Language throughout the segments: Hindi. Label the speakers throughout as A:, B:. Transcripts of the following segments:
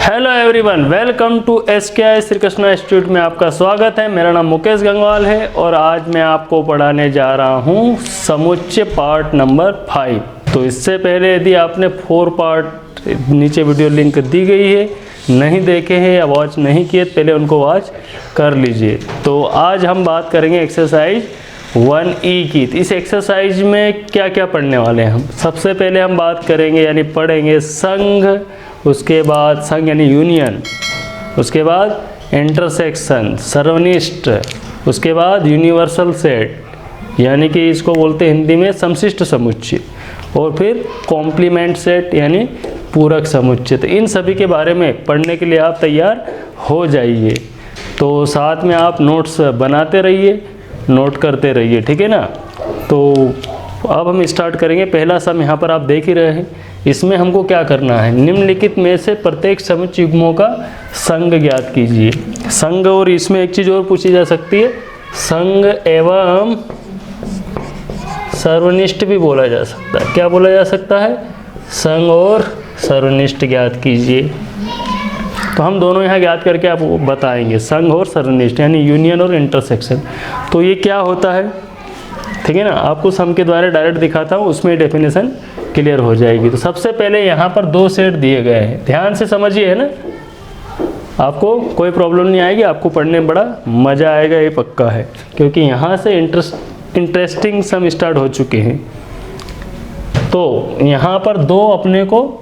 A: Hello everyone, welcome to SKI Shri Krishna institute में आपका स्वागत है। मेरा नाम मुकेश गंगवाल है और आज मैं आपको पढ़ाने जा रहा हूँ समुच्चय पार्ट नंबर 5। तो इससे पहले यदि आपने 4 पार्ट नीचे वीडियो लिंक दी गई है नहीं देखे हैं या वॉच नहीं किए तो पहले उनको वॉच कर लीजिए। तो आज हम बात करेंगे एक्सरसाइज 1E की। तो इस एक्सरसाइज में क्या क्या पढ़ने वाले हैं हम। सबसे पहले हम बात करेंगे यानी पढ़ेंगे संघ, उसके बाद संघ यानी यूनियन, उसके बाद इंटरसेक्शन सर्वनिष्ठ, उसके बाद यूनिवर्सल सेट यानी कि इसको बोलते हैं हिंदी में समशिष्ट समुच्चय, और फिर कॉम्प्लीमेंट सेट यानी पूरक समुच्चय। तो इन सभी के बारे में पढ़ने के लिए आप तैयार हो जाइए। तो साथ में आप नोट्स बनाते रहिए, नोट करते रहिए, ठीक है ना। तो अब हम स्टार्ट करेंगे। पहला सम यहाँ पर आप देख ही रहे हैं। इसमें हमको क्या करना है, निम्नलिखित में से प्रत्येक समुच्चय युग्मों का संघ ज्ञात कीजिए। संघ, और इसमें एक चीज़ और पूछी जा सकती है, संघ एवं सर्वनिष्ठ भी बोला जा सकता है। क्या बोला जा सकता है, संघ और सर्वनिष्ठ ज्ञात कीजिए। तो हम दोनों यहाँ ज्ञात करके आपको बताएंगे, संघ और सर्वनिष्ठ यानी यूनियन और इंटरसेक्शन। तो ये क्या होता है, ठीक है ना। आपको सम के द्वारा डायरेक्ट दिखाता हूँ, उसमें डेफिनेशन क्लियर हो जाएगी। तो सबसे पहले यहाँ पर 2 सेट दिए गए हैं, ध्यान से समझिए, है ना। आपको कोई प्रॉब्लम नहीं आएगी, आपको पढ़ने में बड़ा मज़ा आएगा, ये पक्का है, क्योंकि यहाँ से इंटरेस्टिंग सम स्टार्ट हो चुके हैं। तो यहाँ पर 2 अपने को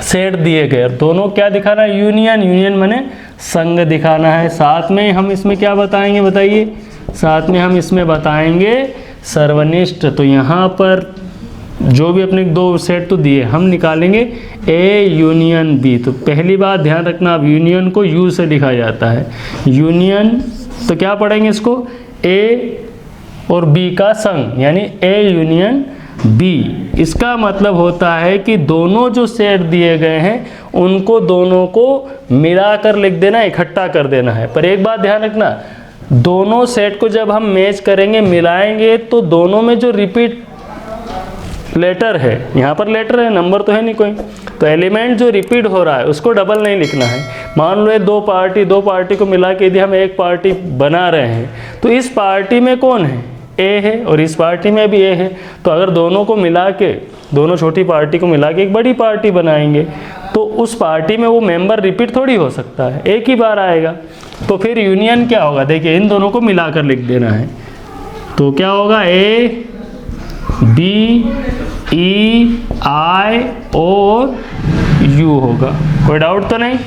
A: सेट दिए गए, दोनों क्या दिखाना है, यूनियन। यूनियन माने संघ दिखाना है। साथ में हम इसमें क्या बताएंगे, बताइए। साथ में हम इसमें बताएंगे सर्वनिष्ठ। तो यहाँ पर जो भी अपने 2 सेट तो दिए, हम निकालेंगे ए यूनियन बी। तो पहली बात ध्यान रखना, अब यूनियन को यू से लिखा जाता है। यूनियन तो क्या पढ़ेंगे इसको, ए और बी का संघ यानी ए यूनियन बी। इसका मतलब होता है कि दोनों जो सेट दिए गए हैं उनको दोनों को मिलाकर लिख देना, इकट्ठा कर देना है। पर एक बात ध्यान रखना, दोनों सेट को जब हम मैच करेंगे, मिलाएंगे, तो दोनों में जो रिपीट लेटर है, यहाँ पर लेटर है, नंबर तो है नहीं कोई, तो एलिमेंट जो रिपीट हो रहा है उसको डबल नहीं लिखना है। मान लो ये 2 पार्टी को मिला के यदि हम एक पार्टी बना रहे हैं, तो इस पार्टी में कौन है, ए है, और इस पार्टी में भी ए है। तो अगर दोनों को मिला के, दोनों छोटी पार्टी को मिला के एक बड़ी पार्टी बनाएंगे, तो उस पार्टी में वो मेंबर रिपीट थोड़ी हो सकता है, एक ही बार आएगा। तो फिर यूनियन क्या होगा, देखिए इन दोनों को मिलाकर लिख देना है। तो क्या होगा, ए बी ई आई और यू होगा। कोई डाउट तो नहीं।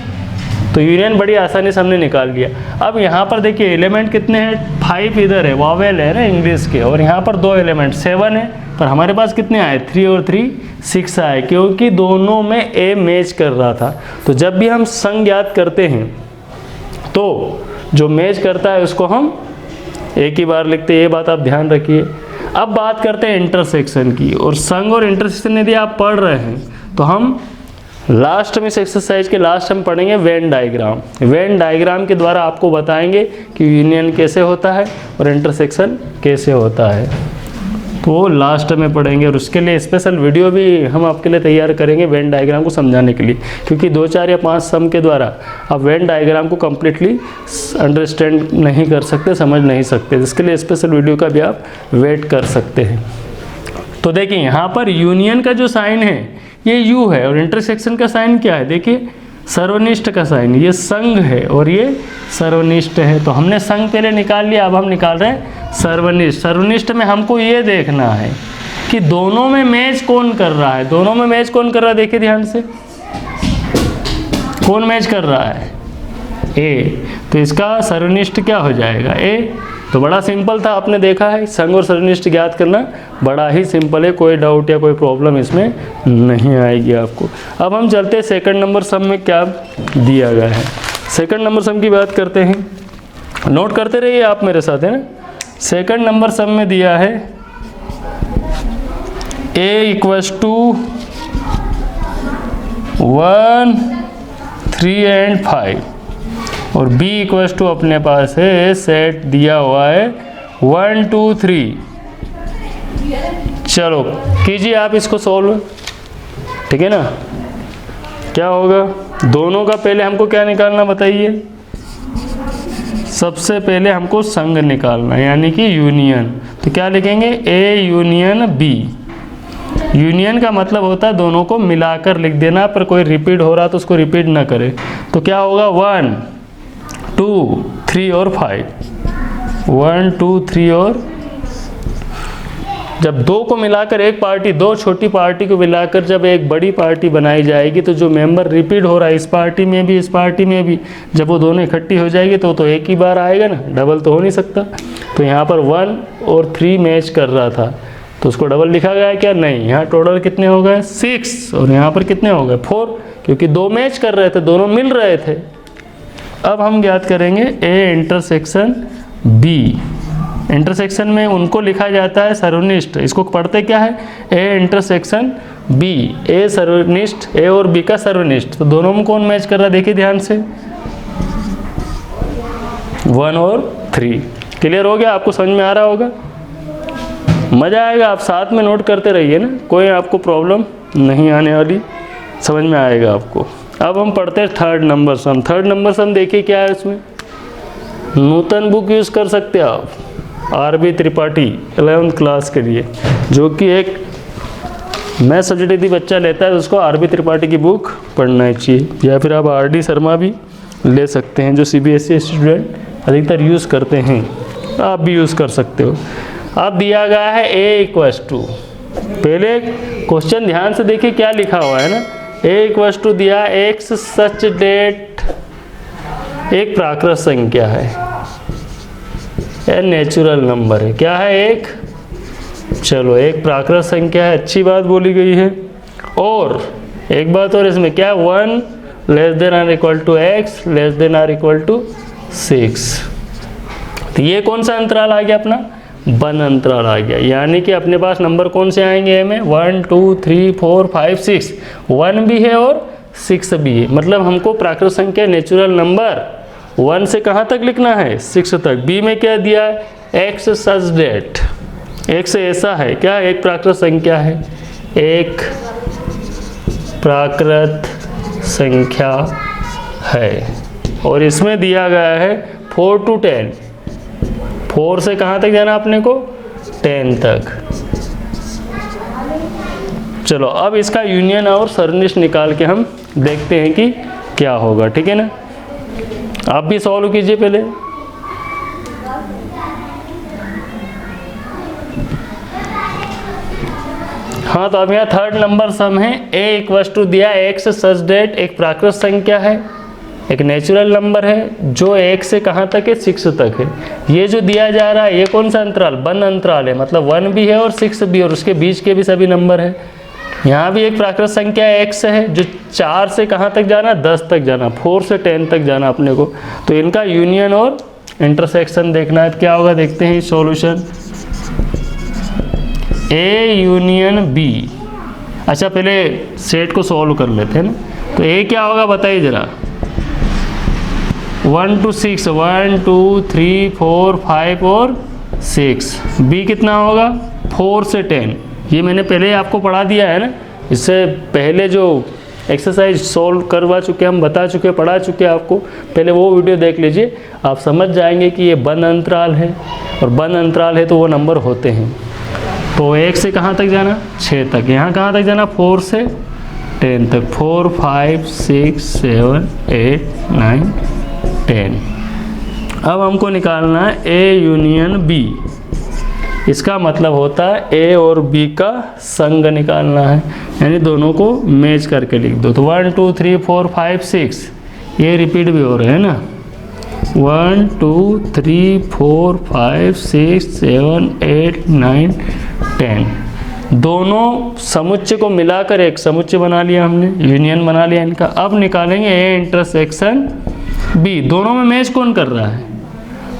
A: तो यूनियन बड़ी आसानी से हमने निकाल लिया। अब यहाँ पर देखिए एलिमेंट कितने हैं, 5 इधर है, वावेल है ना इंग्लिश के, और यहाँ पर 2 एलिमेंट 7 है, पर हमारे पास कितने आए, 3 और 3 6 आए, क्योंकि दोनों में ए मैच कर रहा था। तो जब भी हम संघ ज्ञात करते हैं तो जो मैच करता है उसको हम एक ही बार लिखते हैं, ये बात आप ध्यान रखिए। अब बात करते हैं इंटरसेक्शन की। और संघ और इंटरसेक्शन यदि आप पढ़ रहे हैं तो हम लास्ट में इस एक्सरसाइज के लास्ट हम पढ़ेंगे वेन डायग्राम। वेन डायग्राम के द्वारा आपको बताएंगे कि यूनियन कैसे होता है और इंटरसेक्शन कैसे होता है। तो वो लास्ट में पढ़ेंगे, और उसके लिए स्पेशल वीडियो भी हम आपके लिए तैयार करेंगे वेन डायग्राम को समझाने के लिए, क्योंकि 2, 4 या 5 सम के द्वारा आप वेन डायग्राम को कम्प्लीटली अंडरस्टैंड नहीं कर सकते, समझ नहीं सकते। इसके लिए स्पेशल वीडियो का भी आप वेट कर सकते हैं। तो देखिए यहाँ पर यूनियन का जो साइन है ये यू है, और इंटरसेक्शन का साइन क्या है, देखिए सर्वनिष्ठ का साइन, ये संघ है और ये सर्वनिष्ठ है। तो हमने संघ पहले निकाल लिया, अब हम निकाल रहे हैं सर्वनिष्ठ। सर्वनिष्ठ में हमको ये देखना है कि दोनों में मैच कौन कर रहा है। दोनों में मैच कौन कर रहा है, देखिए ध्यान से, कौन मैच कर रहा है, ए। तो इसका सर्वनिष्ठ क्या हो जाएगा, ए। तो बड़ा सिंपल था, आपने देखा है संघ और सर्वनिष्ठ ज्ञात करना बड़ा ही सिंपल है, कोई डाउट या कोई प्रॉब्लम इसमें नहीं आएगी आपको। अब हम चलते हैं सेकंड नंबर सम में क्या दिया गया है। सेकंड नंबर सम की बात करते हैं, नोट करते रहिए आप मेरे साथ, है ना। सेकंड नंबर सम में दिया है a = 1, 3 and 5, और b = अपने पास है सेट दिया हुआ है 1, 2, 3। चलो कीजिए आप इसको सॉल्व, ठीक है ना। क्या होगा, दोनों का पहले हमको क्या निकालना बताइए? सबसे पहले हमको संग निकालना, यानी कि यूनियन। तो क्या लिखेंगे? ए यूनियन बी। यूनियन का मतलब होता है दोनों को मिलाकर लिख देना, पर कोई रिपीट हो रहा तो उसको रिपीट ना करे। तो क्या होगा? 1 2 3 और 5। 1 2 3 और जब दो को मिलाकर एक पार्टी, दो छोटी पार्टी को मिलाकर जब एक बड़ी पार्टी बनाई जाएगी, तो जो मेंबर रिपीट हो रहा है इस पार्टी में भी इस पार्टी में भी, जब वो दोनों इकट्ठी हो जाएगी तो एक ही बार आएगा ना, डबल तो हो नहीं सकता। तो यहाँ पर 1 और 3 मैच कर रहा था तो उसको डबल लिखा गया है क्या? नहीं। यहाँ टोटल कितने हो गए? 6। और यहाँ पर कितने हो गए? 4, क्योंकि दो मैच कर रहे थे, दोनों मिल रहे थे। अब हम ज्ञात करेंगे ए इंटरसेक्शन बी। इंटरसेक्शन में उनको लिखा जाता है सर्वनिष्ठ। इसको पढ़ते क्या है? ए इंटरसेक्शन बी। ए सर्वनिष्ठ, ए और बी का सर्वनिष्ठ। तो दोनों में कौन मैच कर रहा है? देखिए ध्यान से, 1 और 3। क्लियर हो गया? आपको समझ में आ रहा होगा? मज़ा आएगा, आप साथ में नोट करते रहिए ना, कोई आपको प्रॉब्लम नहीं आने वाली, समझ में आएगा आपको। अब हम पढ़ते हैं थर्ड नंबर सम। थर्ड नंबर सम देखिए क्या है इसमें। नूतन बुक यूज़ कर सकते हैं आप, आरबी त्रिपाठी 11th क्लास के लिए, जो कि एक मैथ सब्जेक्ट यदि बच्चा लेता है तो उसको आरबी त्रिपाठी की बुक पढ़ना चाहिए। या फिर आप आरडी शर्मा भी ले सकते हैं, जो सीबीएसई स्टूडेंट अधिकतर यूज़ करते हैं, आप भी यूज़ कर सकते हो। अब दिया गया है a = पहले क्वेश्चन ध्यान से देखिए क्या लिखा हुआ है ना। a = दिया x सच डेट, एक प्राकृत संख्या है, नेचुरल नंबर है। क्या है? एक, चलो एक प्राकृत संख्या है, अच्छी बात बोली गई है। और एक बात और इसमें क्या है? 1 < x < 6। तो ये कौन सा अंतराल आ गया अपना? वन अंतराल आ गया। यानी कि अपने पास नंबर कौन से आएंगे हमें? 1 2 3 4 5 6। 1 भी है और 6 भी है, मतलब हमको प्राकृत संख्या नेचुरल नंबर 1 से कहाँ तक लिखना है? 6 तक। बी में क्या दिया है? एक्स सच डेट, एक्स ऐसा है क्या? एक प्राकृत संख्या है, एक प्राकृत संख्या है। और इसमें दिया गया है 4 to 10। 4 से कहाँ तक जाना अपने को? 10 तक। चलो अब इसका यूनियन और सर्वनिष्ठ निकाल के हम देखते हैं कि क्या होगा, ठीक है ना। आप भी सॉल्व कीजिए पहले। हाँ, तो अब यहाँ थर्ड नंबर सम है। a = दिया x सच डेट, एक प्राकृत संख्या है, एक नेचुरल नंबर है, जो 1 से कहाँ तक है? 6 तक है। ये जो दिया जा रहा है ये कौन सा अंतराल? वन अंतराल है, मतलब 1 भी है और 6 भी, और उसके बीच के भी सभी नंबर है। यहाँ भी एक प्राकृत संख्या x है, जो 4 से कहाँ तक जाना? 10 तक जाना, 4 से 10 तक जाना अपने को। तो इनका यूनियन और इंटरसेक्शन देखना है। क्या होगा देखते हैं सॉल्यूशन। ए यूनियन बी। अच्छा पहले सेट को सॉल्व कर लेते हैं ना। तो ए क्या होगा बताइए जरा। 1 to 6, 1 2 3 4 5 और 6। बी कितना होगा? 4 से 10। ये मैंने पहले आपको पढ़ा दिया है ना, इससे पहले जो एक्सरसाइज सॉल्व करवा चुके, हम बता चुके, पढ़ा चुके आपको। पहले वो वीडियो देख लीजिए, आप समझ जाएंगे कि ये बंद अंतराल है, और बंद अंतराल है तो वो नंबर होते हैं। तो 1 से कहाँ तक जाना? 6 तक। यहाँ कहाँ तक जाना? 4 से 10 तक। 4 5 6 7 8 9 10। अब हमको निकालना है ए यूनियन बी। इसका मतलब होता है ए और बी का संग निकालना है, यानी दोनों को मैच करके लिख दो। तो 1 2 3 4 5 6 ये रिपीट भी हो रहे हैं ना। 1 2 3 4 5 6 7 8 9 10। दोनों समुच्चय को मिलाकर एक समुच्चय बना लिया हमने, यूनियन बना लिया इनका। अब निकालेंगे ए इंटरसेक्शन बी। दोनों में मैच कौन कर रहा है?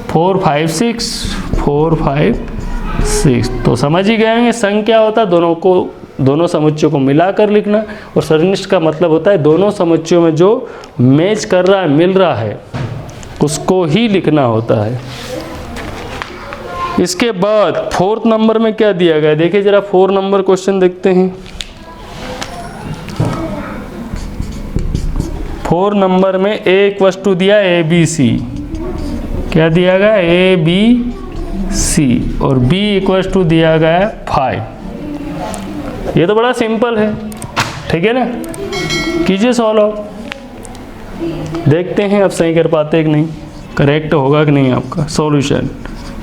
A: 4 5 6 4 5 6। तो समझ ही गए होंगे संग क्या होता है? दोनों समुच्चयों को मिलाकर लिखना। और सर्वनिष्ठ का मतलब होता है दोनों समुच्चयों में जो मैच कर रहा है, मिल रहा है, उसको ही लिखना होता है। इसके बाद 4th नंबर में क्या दिया गया देखिए जरा। 4 नंबर क्वेश्चन देखते हैं। 4 नंबर में a इक्वस टू दिया ABC, क्या दिया गया ABC, और b इक्वस टू दिया गया 5। ये तो बड़ा सिंपल है, ठीक है ना। कीजिए सॉल्व, देखते हैं आप सही कर पाते कि नहीं, करेक्ट होगा कि नहीं आपका सॉल्यूशन।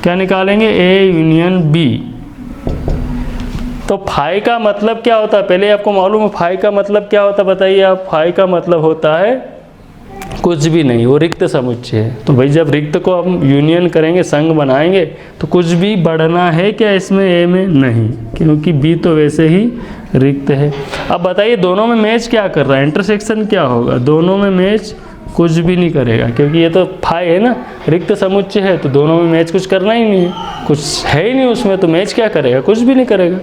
A: क्या निकालेंगे, A यूनियन B। तो फाई का मतलब क्या होता है, पहले आपको मालूम है फाई का मतलब क्या होता है, बताइए आप। फाई का मतलब होता है कुछ भी नहीं, वो रिक्त समुच्चय है। तो भाई जब रिक्त को हम यूनियन करेंगे, संघ बनाएंगे, तो कुछ भी बढ़ना है क्या इसमें, ए में नहीं, क्योंकि बी तो वैसे ही रिक्त है। अब बताइए दोनों में मैच क्या कर रहा है, इंटरसेक्शन क्या होगा, दोनों में मैच कुछ भी नहीं करेगा, क्योंकि ये तो फाई है ना, रिक्त समुच्चय है, तो दोनों में मैच कुछ करना ही नहीं है, कुछ है ही नहीं उसमें, तो मैच क्या करेगा, कुछ भी नहीं करेगा।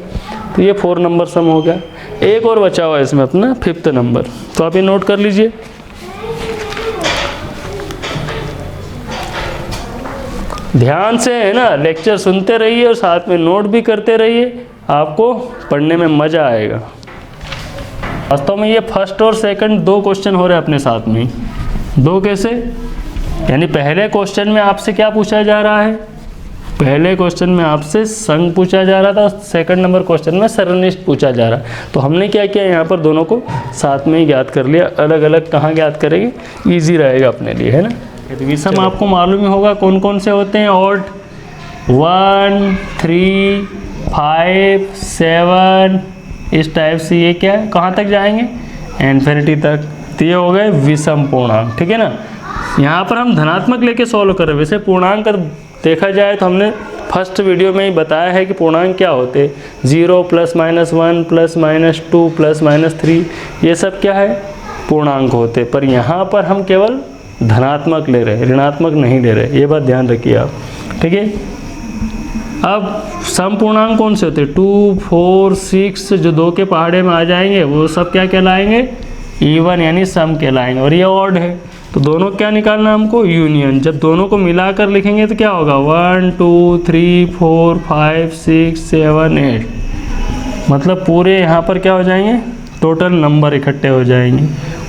A: तो ये 4 नंबर सम हो गया। एक और बचा हुआ है इसमें अपना 5th नंबर, तो आप ये नोट कर लीजिए। ध्यान से है ना, लेक्चर सुनते रहिए और साथ में नोट भी करते रहिए, आपको पढ़ने में मज़ा आएगा। वास्तव में ये फर्स्ट और सेकंड 2 क्वेश्चन हो रहे हैं अपने साथ में। 2 कैसे, यानी पहले क्वेश्चन में आपसे क्या पूछा जा रहा है, पहले क्वेश्चन में आपसे संघ पूछा जा रहा था, सेकंड नंबर क्वेश्चन में सरनिष्ठ पूछा जा रहा है। तो हमने क्या किया, यहाँ पर दोनों को साथ में ही ज्ञात कर लिया, अलग अलग कहाँ ज्ञात करेंगे, ईजी रहेगा अपने लिए, है ना। विषम आपको मालूम ही होगा कौन कौन से होते हैं, ऑड 1 3 5 7, इस टाइप से ये क्या है, कहाँ तक जाएंगे, इन्फिनिटी तक। तो ये हो गए विषम पूर्णांक, ठीक है ना। यहाँ पर हम धनात्मक लेके सॉल्व कर रहे हैं। वैसे पूर्णांक का देखा जाए तो हमने फर्स्ट वीडियो में ही बताया है कि पूर्णांक क्या होते हैं, 0 +- 1 +- 2 +- 3, ये सब क्या है, पूर्णांक होते। पर यहाँ पर हम केवल धनात्मक ले रहे हैं, ऋणात्मक नहीं ले रहे, ये बात ध्यान रखिए आप, ठीक है। अब सम पूर्णांक कौन से होते हैं, 2 4 6 जो 2 के पहाड़े में आ जाएंगे वो सब क्या कहलाएंगे, इवन यानी सम कहलाएंगे। और ये ऑड है, तो दोनों क्या निकालना हमको, यूनियन। जब दोनों को मिलाकर लिखेंगे तो क्या होगा, 1 2 3 4 5 6 7 8, मतलब पूरे यहाँ पर क्या हो जाएंगे, टोटल नंबर इकट्ठे हो जाएंगे।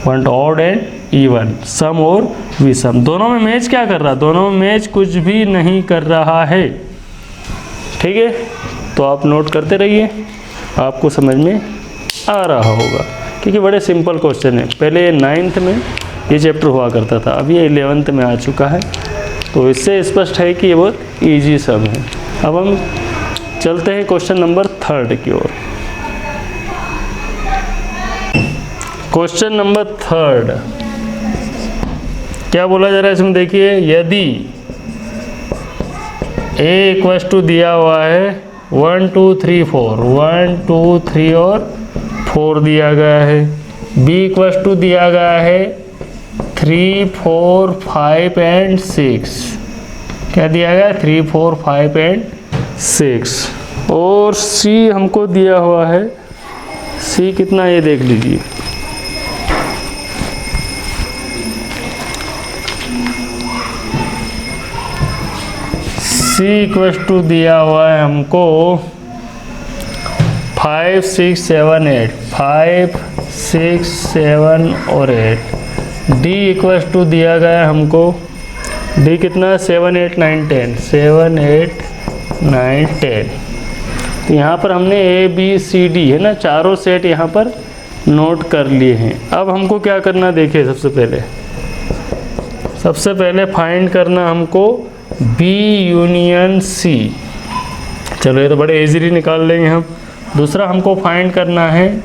A: 1 ऑड एंड इवन, सम और विषम। दोनों में मैच क्या कर रहा है, दोनों में मैच कुछ भी नहीं कर रहा है, ठीक है। तो आप नोट करते रहिए, आपको समझ में आ रहा होगा, क्योंकि बड़े सिंपल क्वेश्चन है। पहले 9th में ये चैप्टर हुआ करता था, अभी ये 11th में आ चुका है, तो इससे स्पष्ट है कि ये बहुत ईजी सम है। अब हम चलते हैं क्वेश्चन नंबर 3 की ओर। क्वेश्चन नंबर 3 क्या बोला जा रहा है इसमें, देखिए। यदि a इक्वस टू दिया हुआ है 1 2 3 4, 1 2 3 और 4 दिया गया है, b इक्वस टू दिया गया है 3 4 5 एंड 6, क्या दिया गया, 3 4 5 एंड 6, और c हमको दिया हुआ है, c कितना ये देख लीजिए, c इक्वस टू दिया हुआ है हमको 5 6 7 8, 5 6 7 और 8। d इक्वस टू दिया गया हमको, d कितना, 7 8 9 10, 7 8 9 10। तो यहाँ पर हमने a b c d है ना, चारों सेट यहाँ पर नोट कर लिए हैं। अब हमको क्या करना, देखिए सबसे पहले फाइंड करना हमको B यूनियन C। चलो ये तो बड़े इजीली निकाल लेंगे हम। दूसरा हमको फाइंड करना है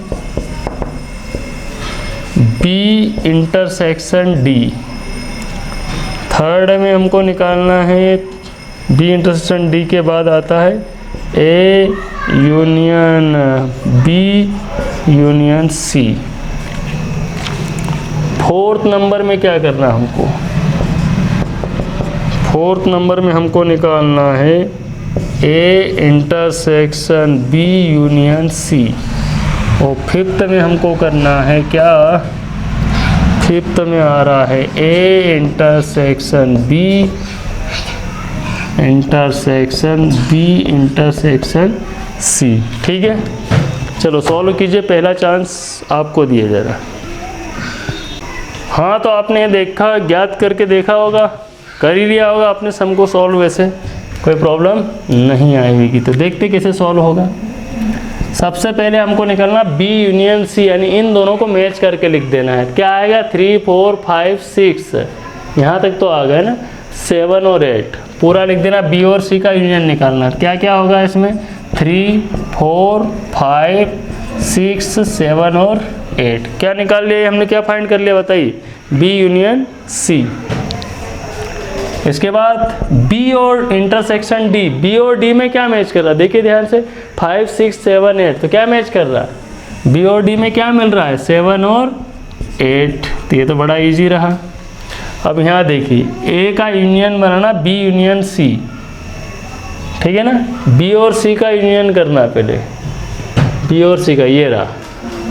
A: B इंटरसेक्शन D। थर्ड में हमको निकालना है B इंटरसेक्शन D के बाद आता है A union B union C। Fourth number में क्या करना हमको, फोर्थ नंबर में हमको निकालना है A intersection B union C। और फिफ्थ में हमको करना है क्या, फिफ्थ में आ रहा है A intersection B intersection B intersection C। ठीक है, चलो सॉल्व कीजिए, पहला चांस आपको दिया जा रहा है। हाँ, तो आपने ये देखा, ज्ञात करके देखा होगा, कर ही लिया होगा आपने सम को सॉल्व, वैसे कोई प्रॉब्लम नहीं आएगी। तो देखते कैसे सॉल्व होगा। सबसे पहले हमको निकालना बी यूनियन सी, यानी इन दोनों को मैच करके लिख देना है। क्या आएगा 3 4 5 6, यहाँ तक तो आ गए ना, 7 और 8 पूरा लिख देना। बी और सी का यूनियन निकालना, क्या क्या होगा इसमें 3 4 5 6 7 और 8। क्या निकाल लिया हमने, क्या फाइंड कर लिया बताइए, बी यूनियन सी। इसके बाद बी और इंटरसेक्शन डी, बी और डी में क्या मैच कर रहा है, देखिए ध्यान से, 5 6 7 8, तो क्या मैच कर रहा है, बी और डी में क्या मिल रहा है 7 और 8। तो ये तो बड़ा इजी रहा। अब यहाँ देखिए ए का यूनियन बनाना बी यूनियन सी, ठीक है ना, बी और सी का यूनियन करना पहले, बी और सी का ये रहा,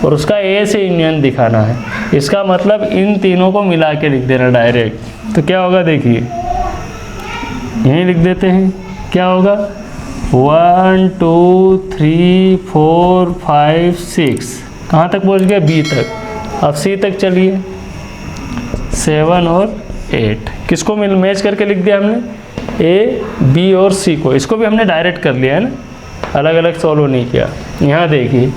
A: और उसका ए से यूनियन दिखाना है। इसका मतलब इन तीनों को मिला के लिख देना डायरेक्ट। तो क्या होगा देखिए, यहीं लिख देते हैं, क्या होगा 1 2 3 4 5 6, कहाँ तक पहुँच गया बी तक। अब सी तक चलिए, 7 और 8, किसको मैच करके लिख दिया हमने, ए बी और सी को। इसको भी हमने डायरेक्ट कर लिया है ना, अलग अलग सॉल्व नहीं किया। यहाँ देखिए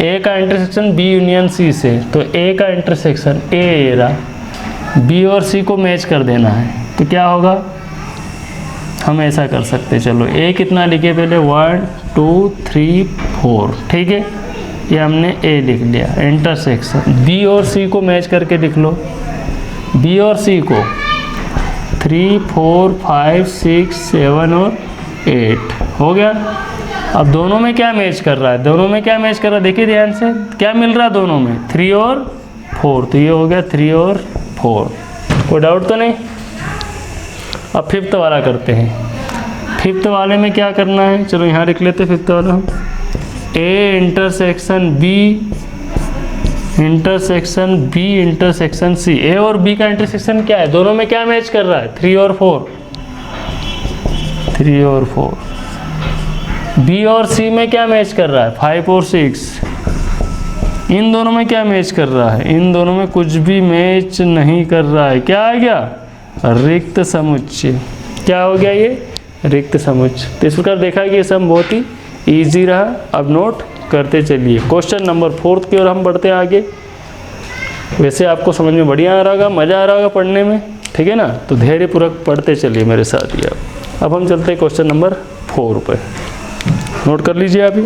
A: ए का इंटरसेक्शन बी यूनियन सी से, तो ए का इंटरसेक्शन ए रहा, बी और सी को मैच कर देना है। तो क्या होगा, हम ऐसा कर सकते, चलो ए कितना लिखे पहले 1 2 3 4, ठीक है, ये हमने ए लिख लिया। इंटरसेक्शन बी और सी को मैच करके लिख लो, बी और सी को 3 4 5 6 7 और 8 हो गया। अब दोनों में क्या मैच कर रहा है, दोनों में क्या मैच कर रहा है, देखिए ध्यान से, क्या मिल रहा है दोनों में 3 और 4, तो ये हो गया 3 और 4। कोई डाउट तो नहीं। अब फिफ्थ वाला करते हैं। फिफ्थ वाले में क्या करना है, चलो यहाँ लिख लेते फिफ्थ वाला हम, A intersection B intersection C. A और बी का इंटरसेक्शन क्या है, दोनों में क्या मैच कर रहा है 3 और 4, 3 और 4। बी और सी में क्या मैच कर रहा है 5 और 6। इन दोनों में क्या मैच कर रहा है, इन दोनों में कुछ भी मैच नहीं कर रहा है। क्या आ गया, रिक्त समुच्चय। क्या हो गया ये, रिक्त समुच्चय। तो इस प्रकार देखा कि ये सब बहुत ही ईजी रहा। अब नोट करते चलिए। क्वेश्चन नंबर 4 की ओर हम बढ़ते हैं आगे। वैसे आपको समझ में बढ़िया आ रहा होगा, मज़ा आ रहा होगा पढ़ने में, ठीक है ना, तो धैर्यपूर्वक पढ़ते चलिए मेरे साथ ही। अब हम चलते हैं क्वेश्चन नंबर 4 पर, नोट कर लीजिए अभी।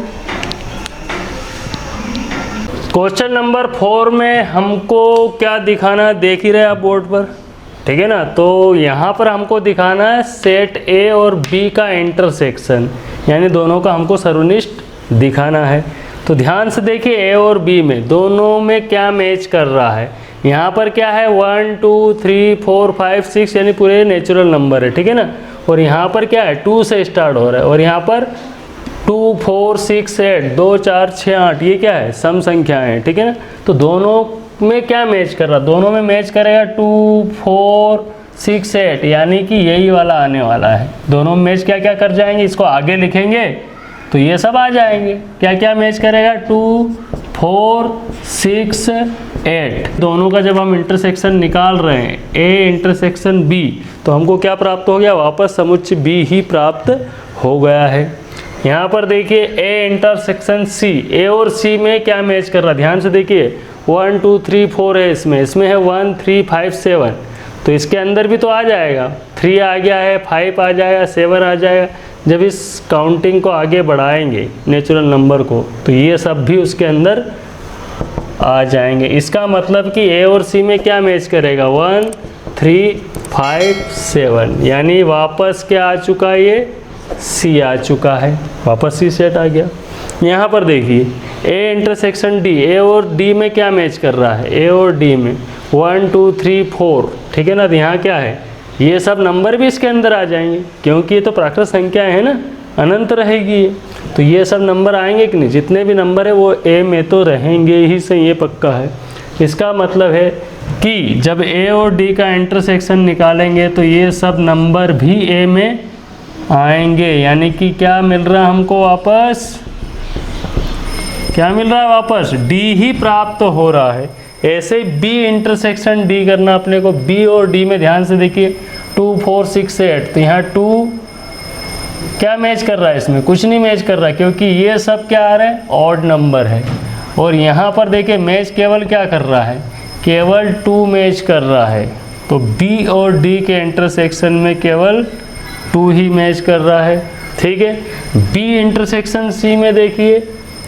A: क्वेश्चन नंबर 4 में हमको क्या दिखाना, देख ही रहे आप बोर्ड पर, ठीक है ना। तो यहाँ पर हमको दिखाना है सेट ए और बी का इंटरसेक्शन, यानी दोनों का हमको सर्वनिष्ठ दिखाना है। तो ध्यान से देखिए, ए और बी में दोनों में क्या मैच कर रहा है। यहाँ पर क्या है 1 2 3 4 5 6, यानी पूरे नेचुरल नंबर है, ठीक है ना। और यहाँ पर क्या है 2 से स्टार्ट हो रहा है, और यहाँ पर 2 4 6 8 2 4 6 8, ये क्या है सम संख्याएं हैं, ठीक है ना। तो दोनों में क्या मैच कर रहा है, दोनों में मैच करेगा 2 4 6 8, यानी कि यही वाला आने वाला है। दोनों में मैच क्या क्या कर जाएंगे, इसको आगे लिखेंगे तो ये सब आ जाएंगे। क्या क्या मैच करेगा 2 4 6 8। दोनों का जब हम इंटरसेक्शन निकाल रहे हैं ए इंटरसेक्शन बी, तो हमको क्या प्राप्त हो गया, वापस समुच्चय बी ही प्राप्त हो गया है। यहाँ पर देखिए ए इंटरसेक्शन सी, ए और सी में क्या मैच कर रहा है, ध्यान से देखिए 1 2 3 4 है, इसमें है 1 3 5 7, तो इसके अंदर भी तो आ जाएगा, 3 आ गया है, 5 आ जाएगा, 7 आ जाएगा। जब इस काउंटिंग को आगे बढ़ाएंगे नेचुरल नंबर को, तो ये सब भी उसके अंदर आ जाएंगे। इसका मतलब कि ए और सी में क्या मैच करेगा 1 3 5 7, यानी वापस क्या आ चुका है, ये सी आ चुका है, वापस सी सेट आ गया। यहाँ पर देखिए ए इंटरसेक्शन डी, ए और डी में क्या मैच कर रहा है, ए और डी में 1 2 3 4, ठीक है ना। तो यहाँ क्या है, ये सब नंबर भी इसके अंदर आ जाएंगे, क्योंकि ये तो प्राकृत संख्या है ना, अनंत रहेगी ये, तो ये सब नंबर आएंगे कि नहीं, जितने भी नंबर है वो ए में तो रहेंगे ही सही, ये पक्का है। इसका मतलब है कि जब ए और डी का इंटरसेक्शन निकालेंगे तो ये सब नंबर भी ए में आएंगे, यानी कि क्या मिल रहा है हमको वापस, क्या मिल रहा है वापस, डी ही प्राप्त हो रहा है। ऐसे बी इंटरसेक्शन डी करना अपने को। बी और डी में ध्यान से देखिए 2 4 6 8, तो यहाँ 2 क्या मैच कर रहा है, इसमें कुछ नहीं मैच कर रहा क्योंकि ये सब क्या आ रहा है, ऑड नंबर है। और यहाँ पर देखिए मैच केवल क्या कर रहा है, केवल 2 मैच कर रहा है। तो बी और डी के इंटरसेक्शन में केवल 2 ही मैच कर रहा है, ठीक है। बी इंटरसेक्शन सी में देखिए,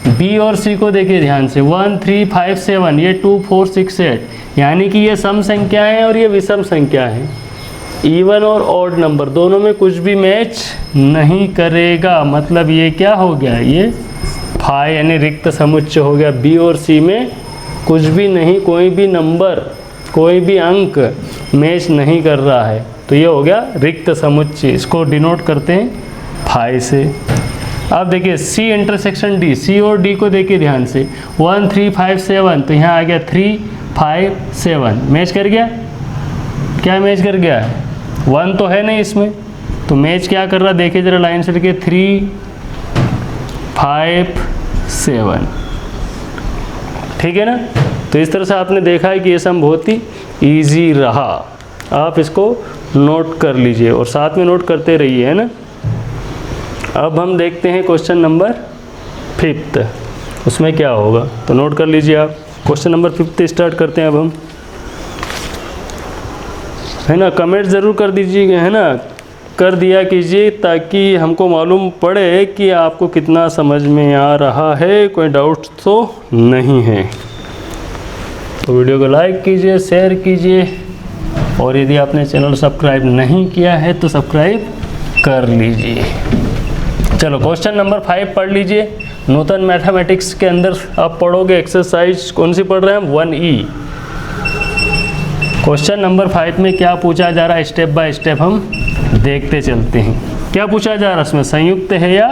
A: बी और सी को देखिए ध्यान से, 1 3 5 7, ये 2 4 6 8, यानी कि ये सम संख्या है और ये विषम संख्या है। इवन और ऑड नंबर दोनों में कुछ भी मैच नहीं करेगा, मतलब ये क्या हो गया, ये फाई यानी रिक्त समुच्चय हो गया। बी और सी में कुछ भी नहीं, कोई भी नंबर, कोई भी अंक मैच नहीं कर रहा है, तो ये हो गया रिक्त समुच्चय। इसको डिनोट करते हैं फाई से। अब देखिए सी इंटरसेक्शन डी, सी और डी को देखिए ध्यान से, 1 3 5 7, तो यहाँ आ गया 3 5 7, मैच कर गया, क्या मैच कर गया, 1 तो है नहीं इसमें, तो मैच क्या कर रहा, देखिए जरा लाइन से लिखिए 3 5 7, ठीक है ना। तो इस तरह से आपने देखा है कि ये सम बहुत ही ईजी रहा, आप इसको नोट कर लीजिए और साथ में नोट करते रहिए, है ना। अब हम देखते हैं क्वेश्चन नंबर 5, उसमें क्या होगा, तो नोट कर लीजिए आप। क्वेश्चन नंबर 5 स्टार्ट करते हैं अब हम, है ना। कमेंट ज़रूर कर दीजिए, है ना, कर दिया कीजिए ताकि हमको मालूम पड़े कि आपको कितना समझ में आ रहा है, कोई डाउट तो नहीं है। तो वीडियो को लाइक कीजिए, शेयर कीजिए, और यदि आपने चैनल सब्सक्राइब नहीं किया है तो सब्सक्राइब कर लीजिए। चलो क्वेश्चन नंबर 5 पढ़ लीजिए। नूतन मैथमेटिक्स के अंदर आप पढ़ोगे एक्सरसाइज कौन सी पढ़ रहे हैं हम, 1E। क्वेश्चन नंबर 5 में क्या पूछा जा रहा है, स्टेप बाय स्टेप हम देखते चलते हैं। क्या पूछा जा रहा है इसमें, संयुक्त है या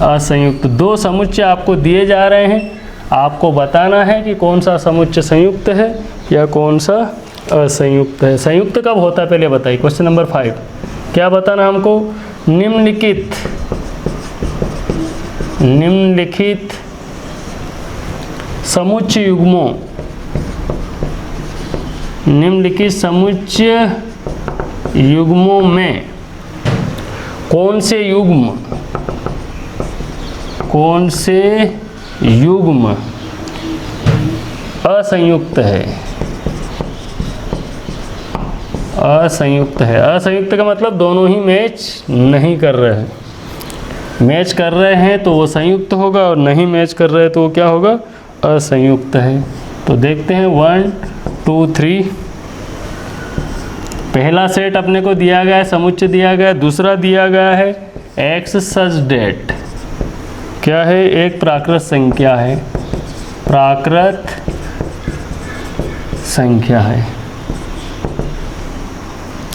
A: असंयुक्त। 2 समुच्चय आपको दिए जा रहे हैं, आपको बताना है कि कौन सा समुच्चय संयुक्त है या कौन सा असंयुक्त है। संयुक्त कब होता है पहले बताइए। क्वेश्चन नंबर 5 क्या बताना हमको, निम्नलिखित समुच्चय युग्मों, निम्नलिखित समुच्चय युग्मों में कौन से युग्म असंयुक्त है। असंयुक्त है, असंयुक्त का मतलब दोनों ही मैच नहीं कर रहे हैं। मैच कर रहे हैं तो वो संयुक्त होगा, और नहीं मैच कर रहे तो वो क्या होगा, असंयुक्त है। तो देखते हैं 1 2 3, पहला सेट अपने को दिया गया है, समुच्चय दिया गया है। दूसरा दिया गया है एक्स सच डेट, क्या है, एक प्राकृत संख्या है, प्राकृत संख्या है,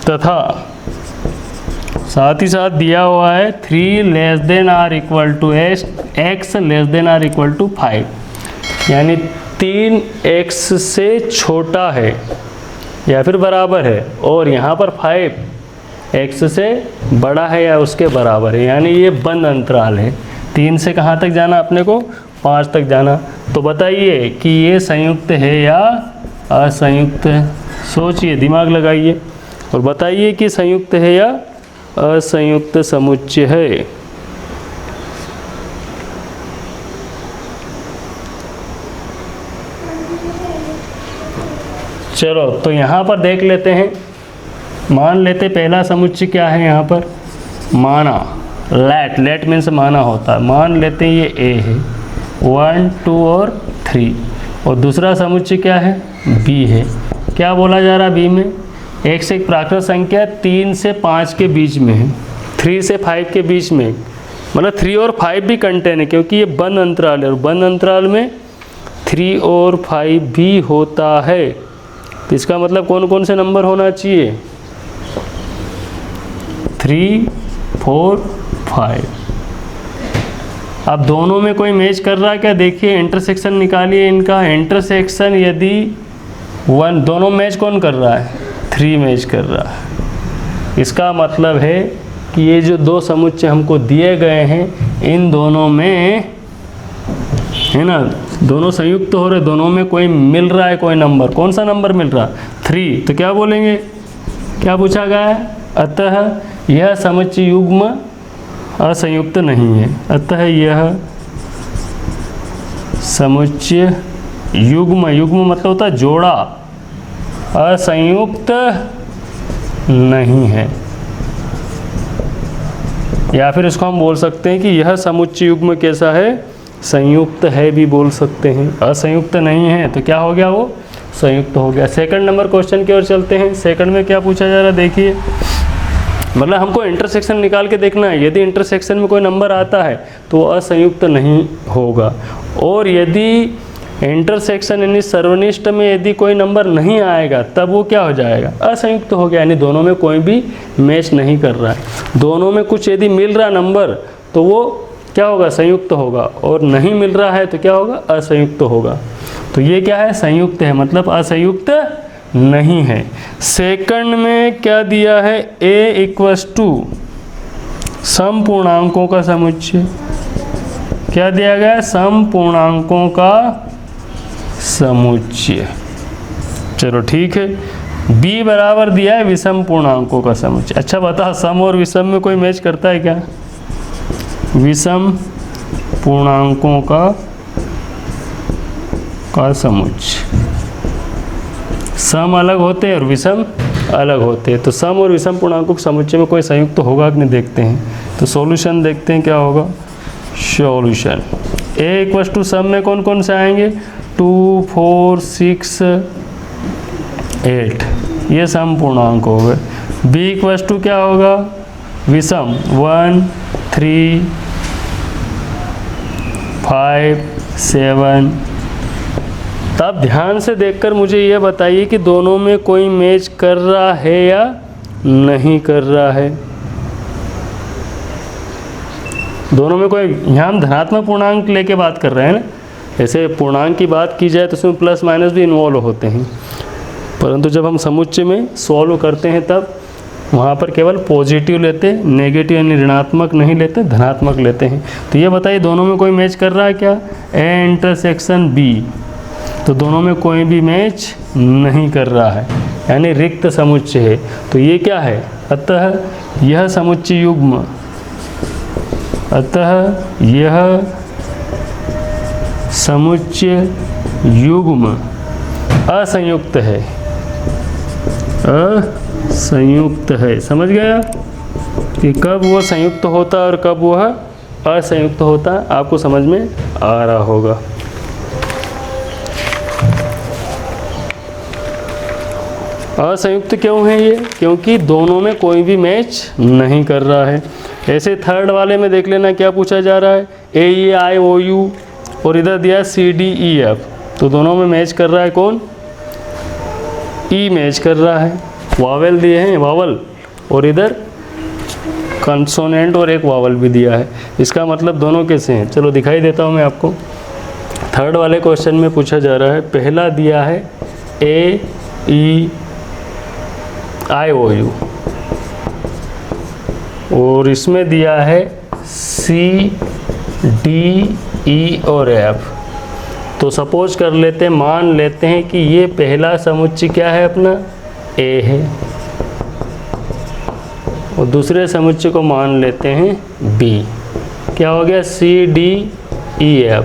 A: तथा साथ ही साथ दिया हुआ है 3 less than or equal to x less than or equal to 5, यानी 3 x से छोटा है या फिर बराबर है, और यहाँ पर 5 x से बड़ा है या उसके बराबर है, यानी ये बंद अंतराल है। 3 से कहाँ तक जाना अपने को, 5 तक जाना। तो बताइए कि ये संयुक्त है या असंयुक्त है, सोचिए, दिमाग लगाइए और बताइए कि संयुक्त है या असंयुक्त समुच्चय है। चलो तो यहाँ पर देख लेते हैं, मान लेते पहला समुच्चय क्या है, यहाँ पर माना, लेट मीन्स माना होता है, मान लेते हैं ये ए है, 1 2 और 3, और दूसरा समुच्चय क्या है, बी है। क्या बोला जा रहा है बी में, एक से एक प्राकृत संख्या 3 से 5 के बीच में है, 3 से 5 के बीच में, मतलब 3 और 5 भी कंटेन है क्योंकि ये बंद अंतराल है, और बंद अंतराल में 3 और 5 भी होता है। तो इसका मतलब कौन कौन से नंबर होना चाहिए, 3 4 5। अब दोनों में कोई मैच कर रहा है क्या, देखिए इंटरसेक्शन निकालिए इनका। इंटरसेक्शन यदि 1, दोनों मैच कौन कर रहा है, 3 मैच कर रहा है। इसका मतलब है कि ये जो 2 समुच्चय हमको दिए गए हैं, इन दोनों में, है ना, दोनों संयुक्त हो रहे, दोनों में कोई मिल रहा है कोई नंबर, कौन सा नंबर मिल रहा? 3, तो क्या बोलेंगे? क्या पूछा गया है? अतः यह समुच्चय युग्म असंयुक्त नहीं है। अतः यह समुच्चय युग्म, युग्म मतलब होता है जोड़ा, असंयुक्त नहीं है। या फिर इसको हम बोल सकते हैं कि यह समुच्चय युग्म कैसा है? संयुक्त है भी बोल सकते हैं। असंयुक्त नहीं है तो क्या हो गया? वो संयुक्त हो गया। सेकंड नंबर क्वेश्चन की ओर चलते हैं। सेकंड में क्या पूछा जा रहा है देखिए, मतलब हमको इंटरसेक्शन निकाल के देखना है। यदि इंटरसेक्शन में कोई नंबर आता है तो वो असंयुक्त नहीं होगा, और यदि इंटरसेक्शन यानी सर्वनिष्ठ में यदि कोई नंबर नहीं आएगा तब वो क्या हो जाएगा? असंयुक्त हो गया, यानी दोनों में कोई भी मैच नहीं कर रहा है। दोनों में कुछ यदि मिल रहा नंबर तो वो क्या होगा? संयुक्त होगा, और नहीं मिल रहा है तो क्या होगा? असंयुक्त होगा। तो ये क्या है? संयुक्त है, मतलब असंयुक्त नहीं है। सेकंड में क्या दिया है? a = समपूर्णांकों का समुच्चय। क्या दिया गया है? समपूर्णांकों का समुच्चय। चलो ठीक है। b बराबर दिया है विषम पूर्णांकों का समुच्चय। अच्छा बता, सम और विषम में कोई मैच करता है क्या? विषम पूर्णांकों का समुच्चय। सम अलग होते हैं और विषम अलग होते हैं, तो सम और विषम पूर्णांकों के समुच्चय में कोई संयुक्त तो होगा कि नहीं देखते हैं। तो सॉल्यूशन देखते हैं क्या होगा। सॉल्यूशन a = सम में कौन कौन से आएंगे? 2, 4, 6, 8, ये सम पूर्णांक हो गए। b = क्या होगा? विषम 1, 3, 5, 7। तब ध्यान से देखकर मुझे यह बताइए कि दोनों में कोई मैच कर रहा है या नहीं कर रहा है। दोनों में कोई, यहाँ हम धनात्मक पूर्णांक लेके बात कर रहे हैं ना। ऐसे पूर्णांक की बात की जाए तो उसमें प्लस माइनस भी इन्वॉल्व होते हैं, परंतु जब हम समुच्चय में सॉल्व करते हैं तब वहाँ पर केवल पॉजिटिव लेते, नेगेटिव यानी ऋणात्मक नहीं लेते, धनात्मक लेते हैं। तो ये बताइए दोनों में कोई मैच कर रहा है क्या? a * b, तो दोनों में कोई भी मैच नहीं कर रहा है, यानी रिक्त समुच्चय है। तो ये क्या है? अतः यह समुच्चय युग्म, अतः यह समुच्चय युग्म असंयुक्त है। असंयुक्त है, समझ गया कि कब वो संयुक्त होता है और कब वह असंयुक्त होता है? आपको समझ में आ रहा होगा। असंयुक्त क्यों है ये? क्योंकि दोनों में कोई भी मैच नहीं कर रहा है। ऐसे थर्ड वाले में देख लेना क्या पूछा जा रहा है? AEIOU और इधर दिया CDEF, तो दोनों में मैच कर रहा है कौन? ई मैच कर रहा है। वावल दिए हैं, वावल, और इधर कंसोनेंट और एक वावल भी दिया है। इसका मतलब दोनों कैसे हैं? चलो दिखाई देता हूँ मैं आपको। थर्ड वाले क्वेश्चन में पूछा जा रहा है, पहला दिया है AEIOU और इसमें दिया है CDE और F। तो सपोज कर लेते हैं, मान लेते हैं कि ये पहला समुच्चय क्या है अपना? A है, और दूसरे समुच्चय को मान लेते हैं B। क्या हो गया? CDEF।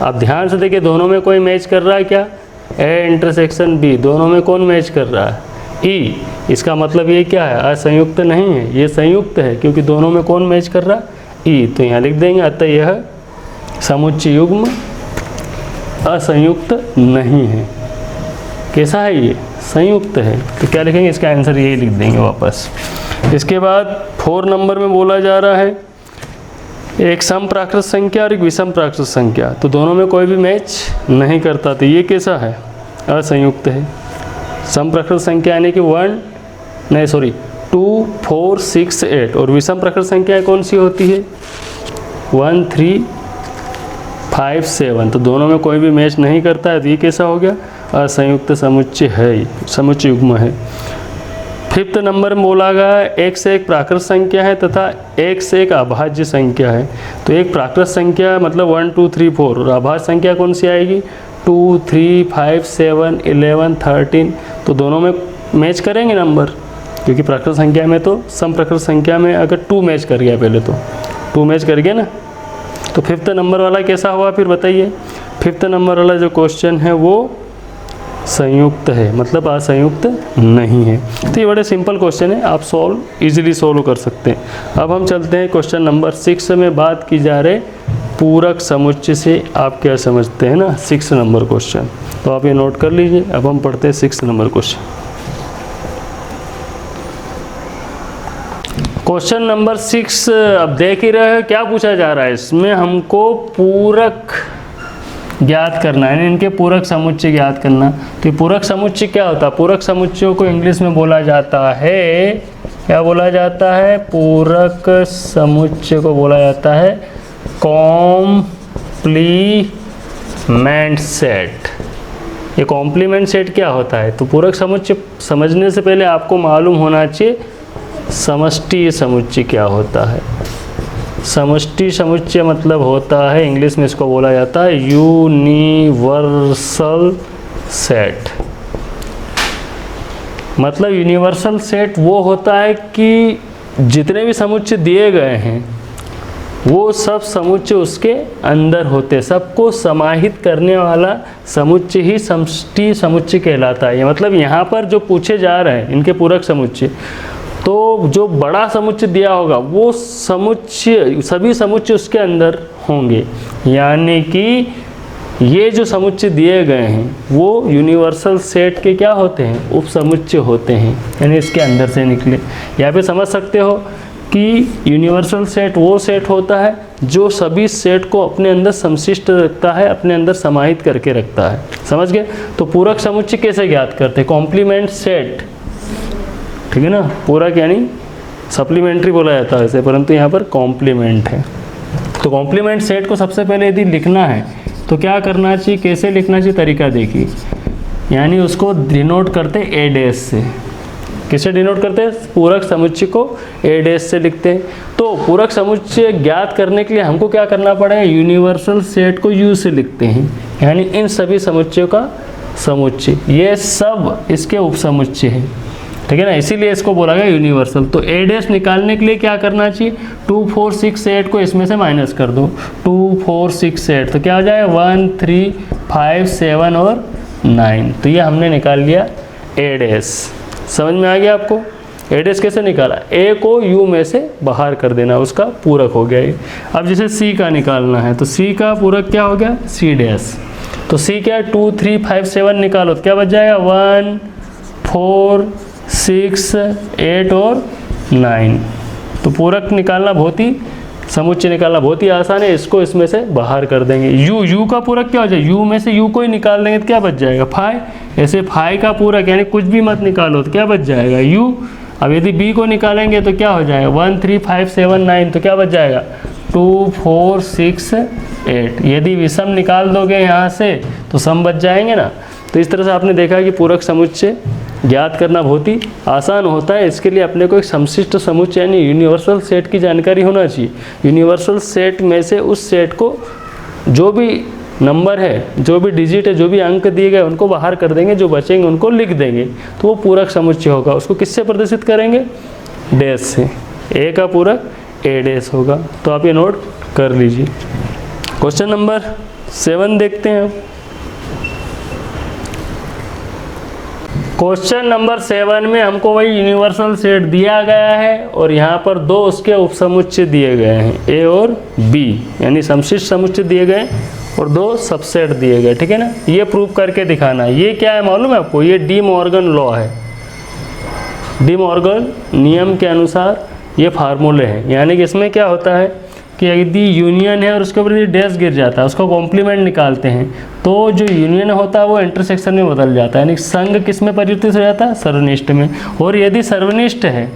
A: अब ध्यान से देखिए दोनों में कोई मैच कर रहा है क्या? A * B, दोनों में कौन मैच कर रहा है? E। इसका मतलब ये क्या है? असंयुक्त नहीं है, ये संयुक्त है, क्योंकि दोनों में कौन मैच कर रहा है? E। तो यहाँ लिख देंगे अतः यह समुच्चय युग्म असंयुक्त नहीं है। कैसा है ये? संयुक्त है। तो क्या लिखेंगे? इसका आंसर यही लिख देंगे वापस। इसके बाद 4 नंबर में बोला जा रहा है एक समप्राकृत संख्या और एक विषम प्राकृत संख्या, तो दोनों में कोई भी मैच नहीं करता, तो ये कैसा है? असंयुक्त है। समप्राकृत संख्या यानी कि 2, 4, 6, 8, और विषम प्राकृत संख्या कौन सी होती है? 1, 3, 5, 7, तो दोनों में कोई भी मैच नहीं करता है, तो ये कैसा हो गया? असंयुक्त समुच्चय है, समुच्चय युग्म है। फिफ्थ नंबर में बोला गया है एक से एक प्राकृत संख्या है तथा एक से एक अभाज्य संख्या है। तो एक प्राकृत संख्या मतलब 1 2 3 4 और अभाज्य संख्या कौन सी आएगी 2 3 5 7 11 13। तो दोनों में मैच करेंगे नंबर, क्योंकि प्राकृत संख्या में तो सम प्राकृत संख्या में अगर 2 मैच कर गया, पहले तो 2 मैच कर गया ना। तो फिफ्थ नंबर वाला कैसा हुआ फिर बताइए। फिफ्थ नंबर वाला जो क्वेश्चन है वो संयुक्त है, मतलब असंयुक्त नहीं है। तो ये बड़े सिंपल क्वेश्चन है, आप इजीली सॉल्व कर सकते हैं। अब हम चलते हैं क्वेश्चन नंबर 6 में। बात की जा रही पूरक समुच्चय से आप क्या समझते हैं ना, 6 नंबर क्वेश्चन। तो आप ये नोट कर लीजिए। अब हम पढ़ते हैं 6 नंबर क्वेश्चन। क्वेश्चन नंबर 6 अब देख ही रहे हैं क्या पूछा जा रहा है। इसमें हमको पूरक ज्ञात करना है, इनके पूरक समुच्चय ज्ञात करना। तो पूरक समुच्चय क्या होता है? पूरक समुच्चयों को इंग्लिश में बोला जाता है, क्या बोला जाता है? पूरक समुच्चय को बोला जाता है कॉम्प्लीमेंट सेट। ये कॉम्प्लीमेंट सेट क्या होता है? तो पूरक समुच्चय समझने से पहले आपको मालूम होना चाहिए समष्टि समुच्चय क्या होता है। समष्टि समुच्चय मतलब होता है, इंग्लिश में इसको बोला जाता है यूनिवर्सल सेट। मतलब यूनिवर्सल सेट वो होता है कि जितने भी समुच्चय दिए गए हैं वो सब समुच्चय उसके अंदर होते हैं, सबको समाहित करने वाला समुच्चय ही समष्टि समुच्चय कहलाता है। मतलब यहाँ पर जो पूछे जा रहे हैं इनके पूरक समुच्चय, तो जो बड़ा समुच्चय दिया होगा वो समुच्चय सभी समुच्चय उसके अंदर होंगे। यानी कि ये जो समुच्चय दिए गए हैं वो यूनिवर्सल सेट के क्या होते हैं? उप समुच्चय होते हैं, यानी इसके अंदर से निकले। यहाँ पे समझ सकते हो कि यूनिवर्सल सेट वो सेट होता है जो सभी सेट को अपने अंदर संश्लिष्ट रखता है, अपने अंदर समाहित करके रखता है। समझ गए? तो पूरक समुच्चय कैसे ज्ञात करते हैं? कॉम्प्लीमेंट सेट, ठीक है ना। पूरक यानी सप्लीमेंट्री बोला जाता है इसे, परंतु यहाँ पर कॉम्प्लीमेंट है। तो कॉम्प्लीमेंट सेट को सबसे पहले यदि लिखना है तो क्या करना चाहिए, कैसे लिखना चाहिए, तरीका देखिए। यानी उसको डिनोट करते ए डैश से। किसे डिनोट करते हैं? पूरक समुच्चय को ए डैश से लिखते हैं। तो पूरक समुच्चय ज्ञात करने के लिए हमको क्या करना पड़ेगा? यूनिवर्सल सेट को यू से लिखते हैं, यानी इन सभी समुच्चयों का समुच्चय। ये सब इसके उपसमुच्चय हैं, ठीक है ना, इसीलिए इसको बोला गया यूनिवर्सल। तो ए डैश निकालने के लिए क्या करना चाहिए? 2 4 6 8 को इसमें से माइनस कर दो। 2 4 6 8 तो क्या हो जाएगा? 1 3 5 7 और 9। तो ये हमने निकाल लिया ए डैश। समझ में आ गया आपको? ए डैश कैसे निकाला? ए को यू में से बाहर कर देना, उसका पूरक हो गया ये। अब जैसे सी का निकालना है तो सी का पूरक क्या हो गया? C dash. तो सी क्या है? 2 3 5 7 निकालो तो क्या बच जाएगा? 1 4 6 8 और 9। तो पूरक निकालना बहुत ही, समुच्चय निकालना बहुत ही आसान है। इसको इसमें से बाहर कर देंगे। यू का पूरक क्या हो जाएगा? यू में से यू को ही निकाल देंगे तो क्या बच जाएगा? 5। ऐसे 5 का पूरक यानी कुछ भी मत निकालो तो क्या बच जाएगा? यू। अब यदि बी को निकालेंगे तो क्या हो जाएगा? 1 3 5 7 9 तो क्या बच जाएगा? 2 4 6 8। यदि विषम निकाल दोगे यहाँ से तो सम बच जाएंगे ना। तो इस तरह से आपने देखा कि पूरक समुच्चय ज्ञात करना बहुत ही आसान होता है। इसके लिए अपने को एक संश्लिष्ट समुच्चय यानी यूनिवर्सल सेट की जानकारी होना चाहिए। यूनिवर्सल सेट में से उस सेट को जो भी नंबर है, जो भी डिजिट है, जो भी अंक दिए गए उनको बाहर कर देंगे, जो बचेंगे उनको लिख देंगे, तो वो पूरक समुच्चय होगा। उसको किससे प्रदर्शित करेंगे? डैश से। ए का पूरक ए डैश होगा। तो आप ये नोट कर लीजिए। क्वेश्चन नंबर 7 देखते हैं। क्वेश्चन नंबर 7 में हमको वही यूनिवर्सल सेट दिया गया है और यहाँ पर 2 उसके उपसमुच्चय दिए गए हैं, ए और बी, यानी संश्लिष्ट समुच्चय दिए गए और 2 सबसेट दिए गए, ठीक है ना। ये प्रूव करके दिखाना। ये क्या है मालूम है आपको? ये डी मॉर्गन लॉ है। डी मॉर्गन नियम के अनुसार ये फार्मूले हैं। यानी कि इसमें क्या होता है कि यदि यूनियन है और उसके ऊपर यदि डैश गिर जाता है, उसका कॉम्प्लीमेंट निकालते हैं, तो जो यूनियन होता है वो इंटरसेक्शन में बदल जाता है, यानी संघ किस में परिवर्तित हो जाता है? सर्वनिष्ठ में। और यदि सर्वनिष्ठ है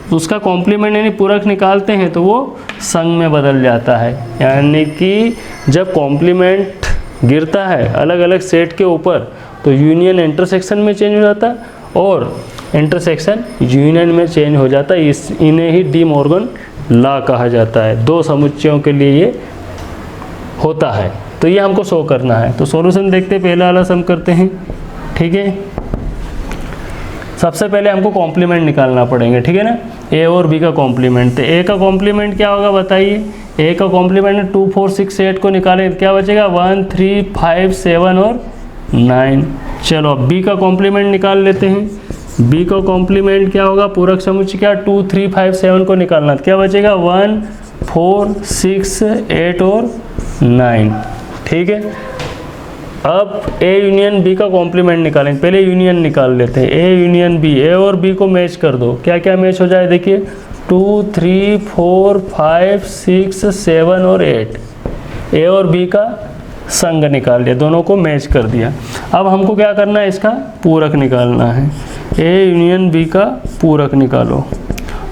A: तो उसका कॉम्प्लीमेंट यानी पूरक निकालते हैं तो वो संघ में बदल जाता है। यानी कि जब कॉम्प्लीमेंट गिरता है अलग अलग सेट के ऊपर तो यूनियन इंटरसेक्शन में चेंज हो जाता है और इंटरसेक्शन यूनियन में चेंज हो जाता है। इन्हें ही डी मॉर्गन लॉ कहा जाता है। दो समुच्चयों के लिए ये होता है, तो ये हमको शो करना है। तो सॉल्यूशन देखते हैं, पहला वाला सम करते हैं, ठीक है। सबसे पहले हमको कॉम्प्लीमेंट निकालना पड़ेंगे, ठीक है ना, ए और बी का कॉम्प्लीमेंट। तो ए का कॉम्प्लीमेंट क्या होगा बताइए। ए का कॉम्प्लीमेंट 2 4 6 8 को निकालें तो क्या बचेगा 1 3 5 7 और 9। चलो अब बी का कॉम्प्लीमेंट निकाल लेते हैं। बी का कॉम्प्लीमेंट क्या होगा, पूरक समुच्चय क्या 2 3 5 7 को निकालना तो क्या बचेगा 1 4 6 8 और 9, ठीक है। अब ए यूनियन बी का कॉम्प्लीमेंट निकालेंगे। पहले यूनियन निकाल लेते हैं, ए यूनियन बी। ए और बी को मैच कर दो, क्या क्या मैच हो जाए देखिए 2 3 4 5 6 7 और 8। ए और बी का संग निकाल लिया, दोनों को मैच कर दिया। अब हमको क्या करना है, इसका पूरक निकालना है। ए यूनियन बी का पूरक निकालो।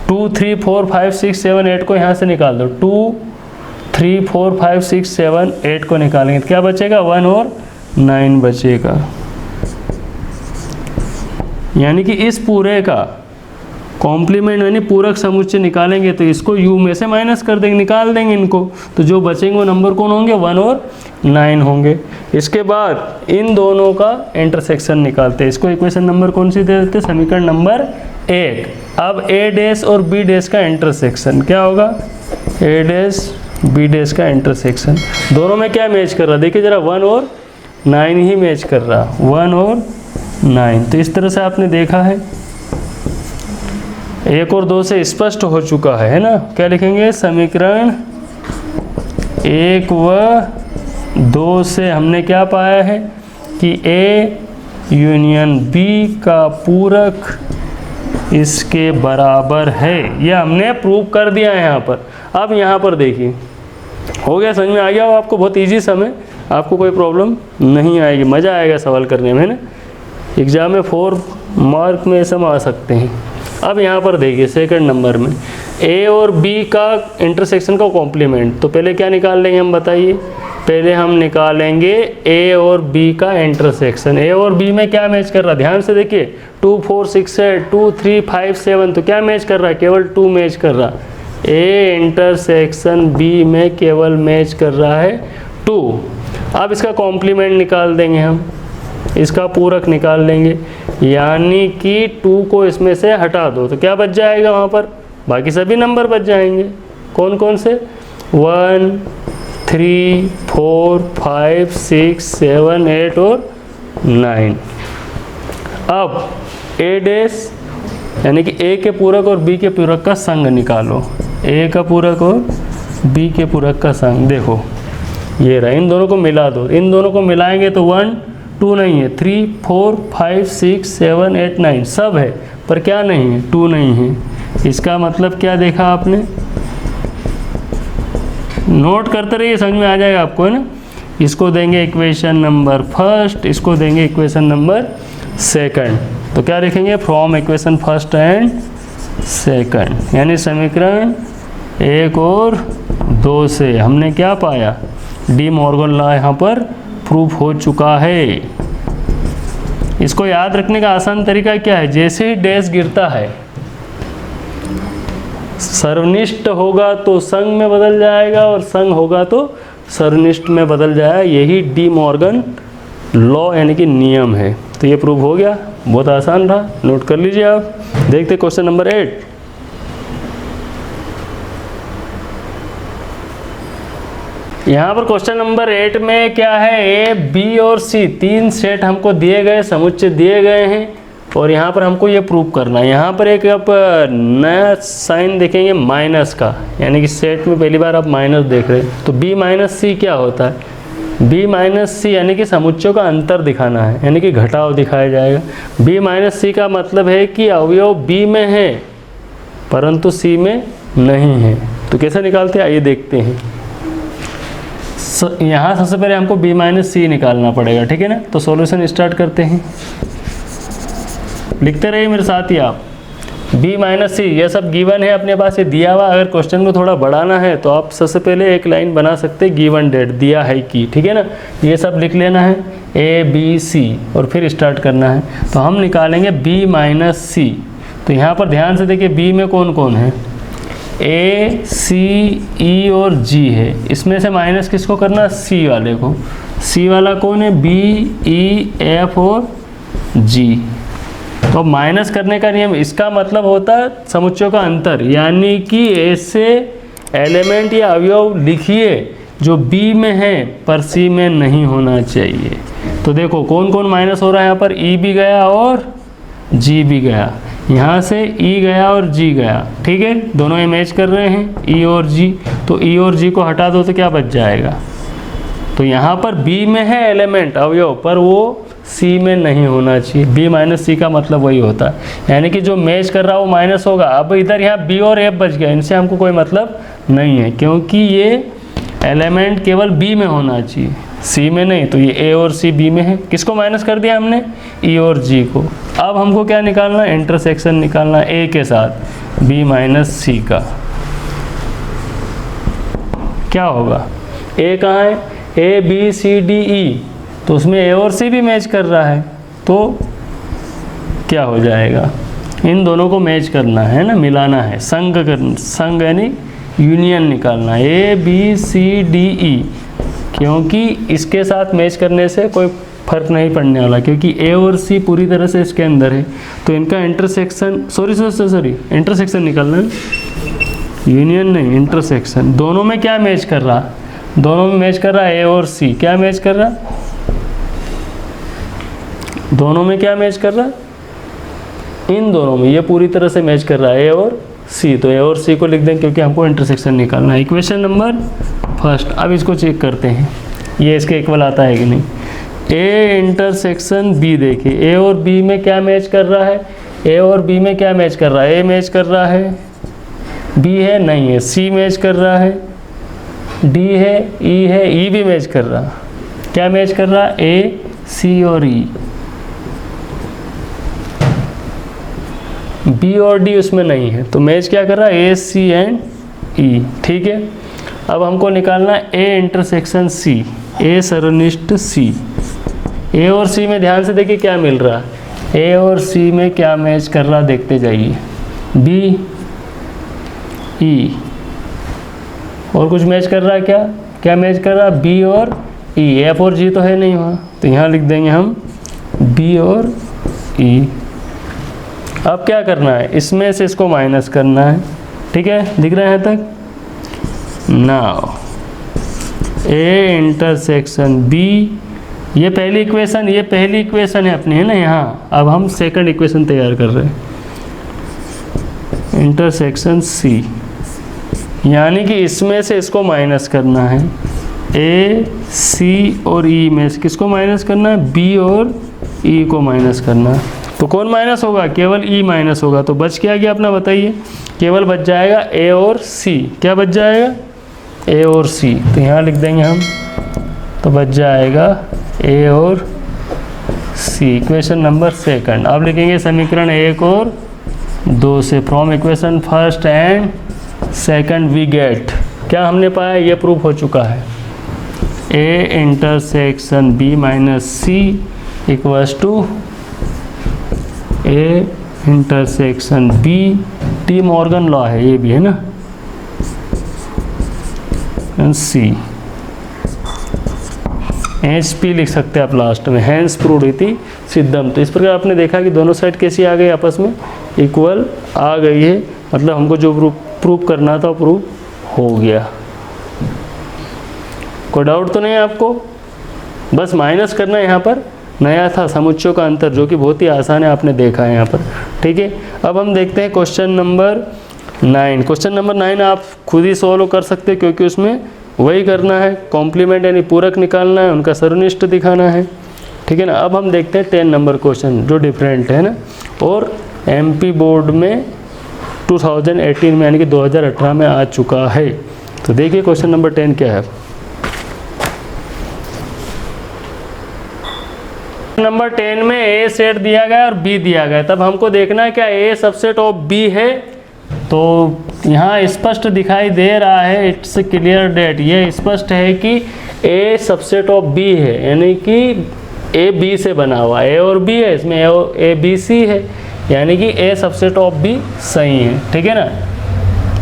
A: 2 3 4 5 6 7 8 को यहाँ से निकाल दो। 2 3 4 5 6 7 8 को निकालेंगे तो क्या बचेगा 1 और 9 बचेगा। यानी कि इस पूरे का कॉम्प्लीमेंट यानी पूरक समुच्चय निकालेंगे तो इसको u में से माइनस कर देंगे, निकाल देंगे इनको, तो जो बचेंगे वो नंबर कौन होंगे 1 और 9 होंगे। इसके बाद इन दोनों का इंटरसेक्शन निकालते हैं। इसको इक्वेशन नंबर कौन सी दे देते हैं, समीकरण नंबर 1। अब a डैश और b डैश का इंटरसेक्शन क्या होगा, a डैश b डैश का इंटरसेक्शन। दोनों में क्या मैच कर रहा है देखिए जरा 1 और 9 ही मैच कर रहा, 1 और 9। तो इस तरह से आपने देखा है 1 और 2 से स्पष्ट हो चुका है ना। क्या लिखेंगे, समीकरण 1 व 2 से हमने क्या पाया है कि A यूनियन B का पूरक इसके बराबर है। यह हमने प्रूव कर दिया है यहाँ पर। अब यहाँ पर देखिए, हो गया, समझ में आ गया हो आपको, बहुत इजी सम है, आपको कोई प्रॉब्लम नहीं आएगी, मज़ा आएगा सवाल करने में, है ना। एग्जाम में 4 मार्क में सम आ सकते हैं। अब यहाँ पर देखिए सेकंड नंबर में ए और बी का इंटरसेक्शन का कॉम्प्लीमेंट। तो पहले क्या निकाल लेंगे हम बताइए, पहले हम निकालेंगे ए और बी का इंटरसेक्शन। ए और बी में क्या मैच कर रहा है, ध्यान से देखिए 2 4 6 8 2 3 5 7, तो क्या मैच कर रहा है, केवल 2 मैच कर रहा। ए इंटरसेक्शन बी में केवल मैच कर रहा है 2। अब इसका कॉम्प्लीमेंट निकाल देंगे हम, इसका पूरक निकाल लेंगे, यानी कि 2 को इसमें से हटा दो तो क्या बच जाएगा वहाँ पर, बाकी सभी नंबर बच जाएंगे। कौन कौन से, 1 3 4 5 6 7 8 और 9। अब ए डैश यानी कि ए के पूरक और बी के पूरक का संग निकालो। ए का पूरक और बी के पूरक का संग देखो ये रहा, इन दोनों को मिला दो। इन दोनों को मिलाएंगे तो 1 2 नहीं है, 3 4 5 6 7 8 9 सब है, पर क्या नहीं है, 2 नहीं है। इसका मतलब क्या देखा आपने, नोट करते रहिए, समझ में आ जाएगा आपको, है ना। इसको देंगे इक्वेशन नंबर फर्स्ट, इसको देंगे इक्वेशन नंबर सेकंड। तो क्या लिखेंगे, from equation first and second, यानी समीकरण 1 और 2 से हमने क्या पाया, डी मॉर्गन लॉ यहाँ पर प्रूफ हो चुका है। इसको याद रखने का आसान तरीका क्या है, जैसे ही डैश गिरता है सर्वनिष्ठ होगा तो संग में बदल जाएगा और संग होगा तो सर्वनिष्ठ में बदल जाएगा। यही डी मॉर्गन लॉ यानी कि नियम है। तो ये प्रूव हो गया, बहुत आसान रहा, नोट कर लीजिए आप। देखते क्वेश्चन नंबर 8। यहाँ पर क्वेश्चन नंबर 8 में क्या है, ए बी और सी 3 सेट हमको दिए गए, समुच्चय दिए गए हैं और यहाँ पर हमको ये प्रूव करना है। यहाँ पर एक आप नया साइन देखेंगे माइनस का, यानी कि सेट में पहली बार आप माइनस देख रहे हैं। तो बी माइनस सी क्या होता है, बी माइनस सी यानी कि समुच्चयों का अंतर दिखाना है, यानी कि घटाव दिखाया जाएगा। बी माइनस सी का मतलब है कि अवयव बी में है परंतु सी में नहीं है। तो कैसे निकालते हैं आइए देखते हैं। यहाँ सबसे पहले हमको b माइनस सी निकालना पड़ेगा, ठीक है ना। तो सॉल्यूशन स्टार्ट करते हैं, लिखते रहिए मेरे साथ ही आप। b माइनस सी, ये सब गिवन है अपने पास, ये दिया हुआ। अगर क्वेश्चन को थोड़ा बढ़ाना है तो आप सबसे पहले एक लाइन बना सकते हैं, गिवन डेट दिया है कि, ठीक है ना। ये सब लिख लेना है ABC और फिर स्टार्ट करना है। तो हम निकालेंगे b माइनस सी। तो यहाँ पर ध्यान से देखिए b में कौन कौन है, A, C, E और G है। इसमें से माइनस किसको करना, C वाले को। C वाला कौन है, B, E, F और G। तो माइनस करने का नियम, इसका मतलब होता है समुच्चयों का अंतर, यानी कि ऐसे एलिमेंट या अवयव लिखिए जो B में है पर C में नहीं होना चाहिए। तो देखो कौन कौन माइनस हो रहा है यहाँ पर, E भी गया और G भी गया, यहाँ से E गया और G गया, ठीक है। दोनों इमेज कर रहे हैं E और G, तो E और G को हटा दो तो क्या बच जाएगा। तो यहाँ पर B में है एलिमेंट अवयव, पर वो C में नहीं होना चाहिए। B माइनस सी का मतलब वही होता है, यानी कि जो मैच कर रहा है वो माइनस होगा। अब इधर यहाँ B और F बच गया, इनसे हमको कोई मतलब नहीं है, क्योंकि ये एलिमेंट केवल B में होना चाहिए, C में नहीं। तो ये A और C B में है। किसको माइनस कर दिया हमने, E और G को। अब हमको क्या निकालना है, इंटरसेक्शन निकालना A के साथ B माइनस सी का। क्या होगा, A कहाँ है, A B C D E, तो उसमें A और C भी मैच कर रहा है, तो क्या हो जाएगा, इन दोनों को मैच करना है ना, मिलाना है, संग यानी यूनियन निकालना है, A B C D E। क्योंकि इसके साथ मैच करने से कोई फर्क नहीं पड़ने वाला, क्योंकि A और C पूरी तरह से इसके अंदर है, तो इनका इंटरसेक्शन इंटरसेक्शन निकालना है, यूनियन नहीं इंटरसेक्शन। दोनों में क्या मैच कर रहा, दोनों में मैच कर रहा है A और C। क्या मैच कर रहा, दोनों में क्या मैच कर रहा है, इन दोनों में ये पूरी तरह से मैच कर रहा है A और C। तो A और C को लिख दें, क्योंकि हमको इंटरसेक्शन निकालना है। Equation number first. अब इसको चेक करते हैं ये इसके इक्वल आता है कि नहीं। A इंटरसेक्शन B, देखिए A और B में क्या मैच कर रहा है, A और B में क्या मैच कर रहा है, A मैच कर रहा है, B है नहीं है, C मैच कर रहा है, D है, E भी मैच कर रहा। क्या मैच कर रहा, A, C और E। B और D उसमें नहीं है, तो मैच क्या कर रहा है, A, C एंड E, ठीक है। अब हमको निकालना है A intersection C, A सरनिष्ठ C। A और C में ध्यान से देखिए क्या मिल रहा है, A और C में क्या मैच कर रहा देखते जाइए, B, E, और कुछ मैच कर रहा है, क्या मैच कर रहा है, B और E। F और G तो है नहीं वहाँ, तो यहाँ लिख देंगे हम B और E। अब क्या करना है, इसमें से इसको माइनस करना है, ठीक है, दिख रहा है तक। नाउ A इंटरसेक्शन B, ये पहली इक्वेशन है अपनी, है ना यहाँ। अब हम सेकंड इक्वेशन तैयार कर रहे हैं, इंटरसेक्शन C, यानी कि इसमें से इसको माइनस करना है, A, C और E में से किसको माइनस करना है, B और E को माइनस करना है। तो कौन माइनस होगा, केवल E माइनस होगा। तो बच क्या गया अपना, बताइए, केवल बच जाएगा A और C। क्या बच जाएगा, A और C। तो यहाँ लिख देंगे हम, तो बच जाएगा A और C। Equation number second. अब लिखेंगे समीकरण 1 और 2 से, from equation first and second we get, क्या हमने पाया, ये प्रूफ हो चुका है, A intersection B minus C equals to A intersection B। De Morgan law है ये भी, है ना, C HP लिख सकते हैं आप लास्ट में, हैंस प्रूव्ड इति सिद्धम। तो इस प्रकार आपने देखा कि दोनों साइड कैसी आ गई, आपस में इक्वल आ गई है, मतलब हमको जो प्रूफ करना था वो प्रूफ हो गया। कोई डाउट तो नहीं है आपको, बस माइनस करना है। यहाँ पर नया था समुच्चयों का अंतर, जो कि बहुत ही आसान है, आपने देखा है यहाँ पर, ठीक है। अब हम देखते हैं क्वेश्चन नंबर 9। क्वेश्चन नंबर 9 आप खुद ही सॉल्व कर सकते हैं, क्योंकि उसमें वही करना है, कॉम्प्लीमेंट यानी पूरक निकालना है, उनका सर्वनिष्ठ दिखाना है, ठीक है ना। अब हम देखते हैं 10 नंबर क्वेश्चन, जो डिफरेंट है ना, और MP बोर्ड में 2018 में यानी कि 2018 में आ चुका है। तो देखिए क्वेश्चन नंबर 10 क्या है। नंबर 10 में ए सेट दिया गया और बी दिया गया, तब हमको देखना है क्या ए सबसेट ऑफ बी है। तो यहाँ स्पष्ट दिखाई दे रहा है, इट्स क्लियर डेट, ये स्पष्ट है कि ए सबसेट ऑफ बी है, यानी कि ए बी से बना हुआ, ए और बी है, इसमें ए बी सी है, यानी कि ए सबसेट ऑफ बी सही है। ठीक है ना।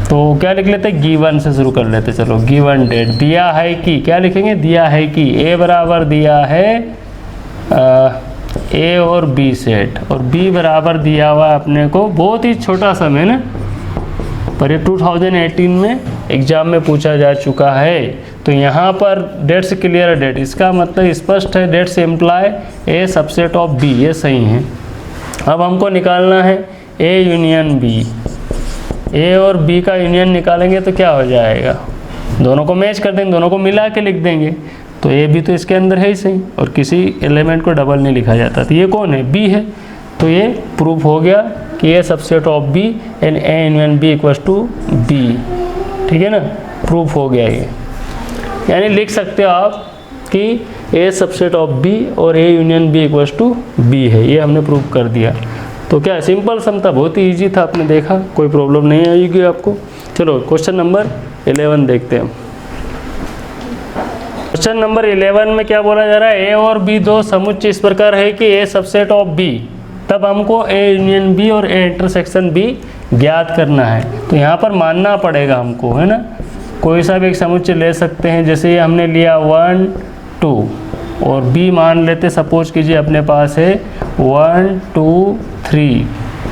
A: तो क्या लिख लेते हैं, गिवन से शुरू कर लेते। चलो गिवन डेट दिया है कि, क्या लिखेंगे, दिया है कि ए बराबर दिया है ए और बी सेट, और बी बराबर दिया हुआ अपने को, बहुत ही छोटा सम है ना, पर ये 2018 में एग्जाम में पूछा जा चुका है। तो यहाँ पर डेट से क्लियर डेट, इसका मतलब स्पष्ट है, डेट से imply a subset of B, ये सही है। अब हमको निकालना है ए यूनियन बी, ए और बी का यूनियन निकालेंगे तो क्या हो जाएगा, दोनों को मैच कर देंगे, दोनों को मिला के लिख देंगे। तो ए बी तो इसके अंदर है ही सही, और किसी एलिमेंट को डबल नहीं लिखा जाता। तो ये कौन है, बी है। तो ये प्रूफ हो गया कि A subset of B and A union B equals to B. ठीक है ना, प्रूफ हो गया ये। यानी लिख सकते हो आप कि ए सबसेट ऑफ बी और A union B equals to B है, ये हमने प्रूफ कर दिया। तो क्या सिंपल सम था, बहुत ही ईजी था, आपने देखा, कोई प्रॉब्लम नहीं आएगी आपको। चलो क्वेश्चन नंबर 11 देखते हैं। क्वेश्चन नंबर 11 में क्या बोला जा रहा है, ए और बी दो समुच्चय इस प्रकार है कि ए सबसेट ऑफ बी, तब हमको ए यूनियन बी और ए इंटरसेक्शन बी ज्ञात करना है। तो यहाँ पर मानना पड़ेगा हमको, है ना, कोई सा भी एक समुच्चय ले सकते हैं, जैसे ये हमने लिया 1 2 और बी मान लेते, सपोज कीजिए अपने पास है 1 2 3।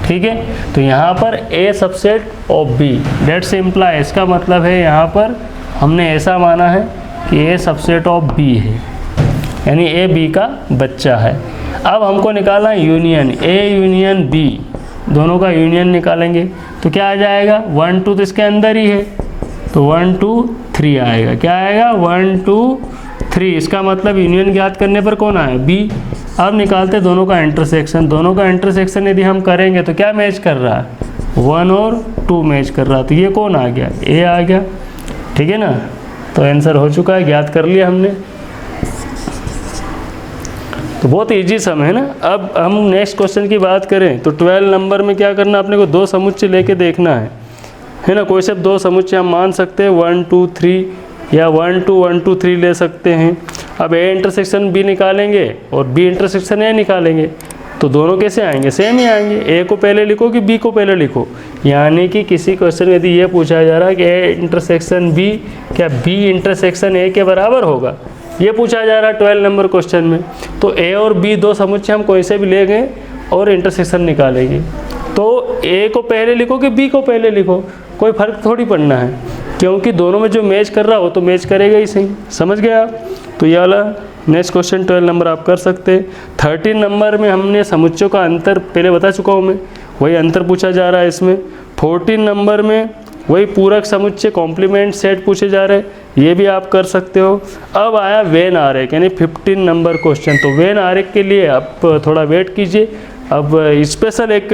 A: ठीक है। तो यहाँ पर ए सबसेट ऑफ बी, डेट से इम्प्लाई, इसका मतलब है यहाँ पर हमने ऐसा माना है कि ए सबसेट ऑफ बी है, यानी ए बी का बच्चा है। अब हमको निकालना है यूनियन, ए यूनियन बी, दोनों का यूनियन निकालेंगे तो क्या आ जाएगा, 1 2 तो इसके अंदर ही है, तो 1 2 3 आएगा। क्या आएगा, 1 2 3, इसका मतलब यूनियन ज्ञात करने पर कौन आया, बी। अब निकालते दोनों का इंटरसेक्शन, दोनों का इंटरसेक्शन यदि हम करेंगे तो क्या मैच कर रहा है, 1 और 2 मैच कर रहा है, तो ये कौन आ गया, ए आ गया। ठीक है ना। तो आंसर हो चुका है, ज्ञात कर लिया हमने। तो बहुत इजी सम है ना। अब हम नेक्स्ट क्वेश्चन की बात करें तो 12 नंबर में क्या करना, अपने को दो समुच्चय लेके देखना है ना। कोई से दो समुच्चय हम मान सकते हैं 1 2 3, या 1 2 1 2 3 ले सकते हैं। अब ए इंटरसेक्शन बी निकालेंगे और बी इंटरसेक्शन ए निकालेंगे, तो दोनों कैसे आएंगे, सेम ही आएंगे। ए को पहले लिखो कि बी को पहले लिखो, यानी कि किसी क्वेश्चन में यदि ये पूछा जा रहा है कि ए इंटरसेक्शन बी, क्या बी इंटरसेक्शन ए के बराबर होगा, ये पूछा जा रहा है 12 नंबर क्वेश्चन में। तो ए और बी दो समुच्चय हम कोई से भी लेंगे और इंटरसेक्शन निकालेंगे, तो ए को पहले लिखो कि बी को पहले लिखो, कोई फर्क थोड़ी पड़ना है, क्योंकि दोनों में जो मैच कर रहा हो तो मैच करेगा ही सही। समझ गया आप। तो ये वाला नेक्स्ट क्वेश्चन 12 नंबर आप कर सकते हैं। 13 नंबर में हमने समुच्चयों का अंतर पहले बता चुका हूँ मैं, वही अंतर पूछा जा रहा है इसमें। 14 नंबर में वही पूरक समुच्चय कॉम्प्लीमेंट सेट पूछे जा रहे हैं, ये भी आप कर सकते हो। अब आया वेन आरेख, यानी 15 नंबर क्वेश्चन। तो वेन आरेख के लिए आप थोड़ा वेट कीजिए, अब स्पेशल एक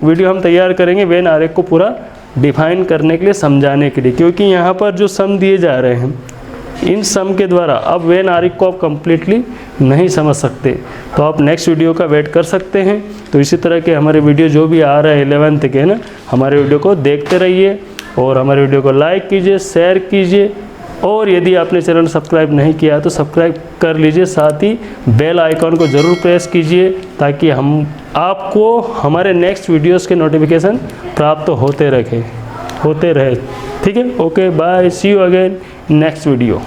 A: वीडियो हम तैयार करेंगे वेन आरेख को पूरा डिफाइन करने के लिए, समझाने के लिए, क्योंकि यहाँ पर जो सम दिए जा रहे हैं इन सम के द्वारा अब वेन आरेख को आप कम्प्लीटली नहीं समझ सकते। तो आप नेक्स्ट वीडियो का वेट कर सकते हैं। तो इसी तरह के हमारे वीडियो जो भी आ रहा है 11th के ना, हमारे वीडियो को देखते रहिए और हमारे वीडियो को लाइक कीजिए, शेयर कीजिए, और यदि आपने चैनल सब्सक्राइब नहीं किया तो सब्सक्राइब कर लीजिए, साथ ही बेल आइकॉन को ज़रूर प्रेस कीजिए ताकि हम आपको हमारे नेक्स्ट वीडियोस के नोटिफिकेशन प्राप्त होते रहे। ठीक है, okay, bye, see you again next video.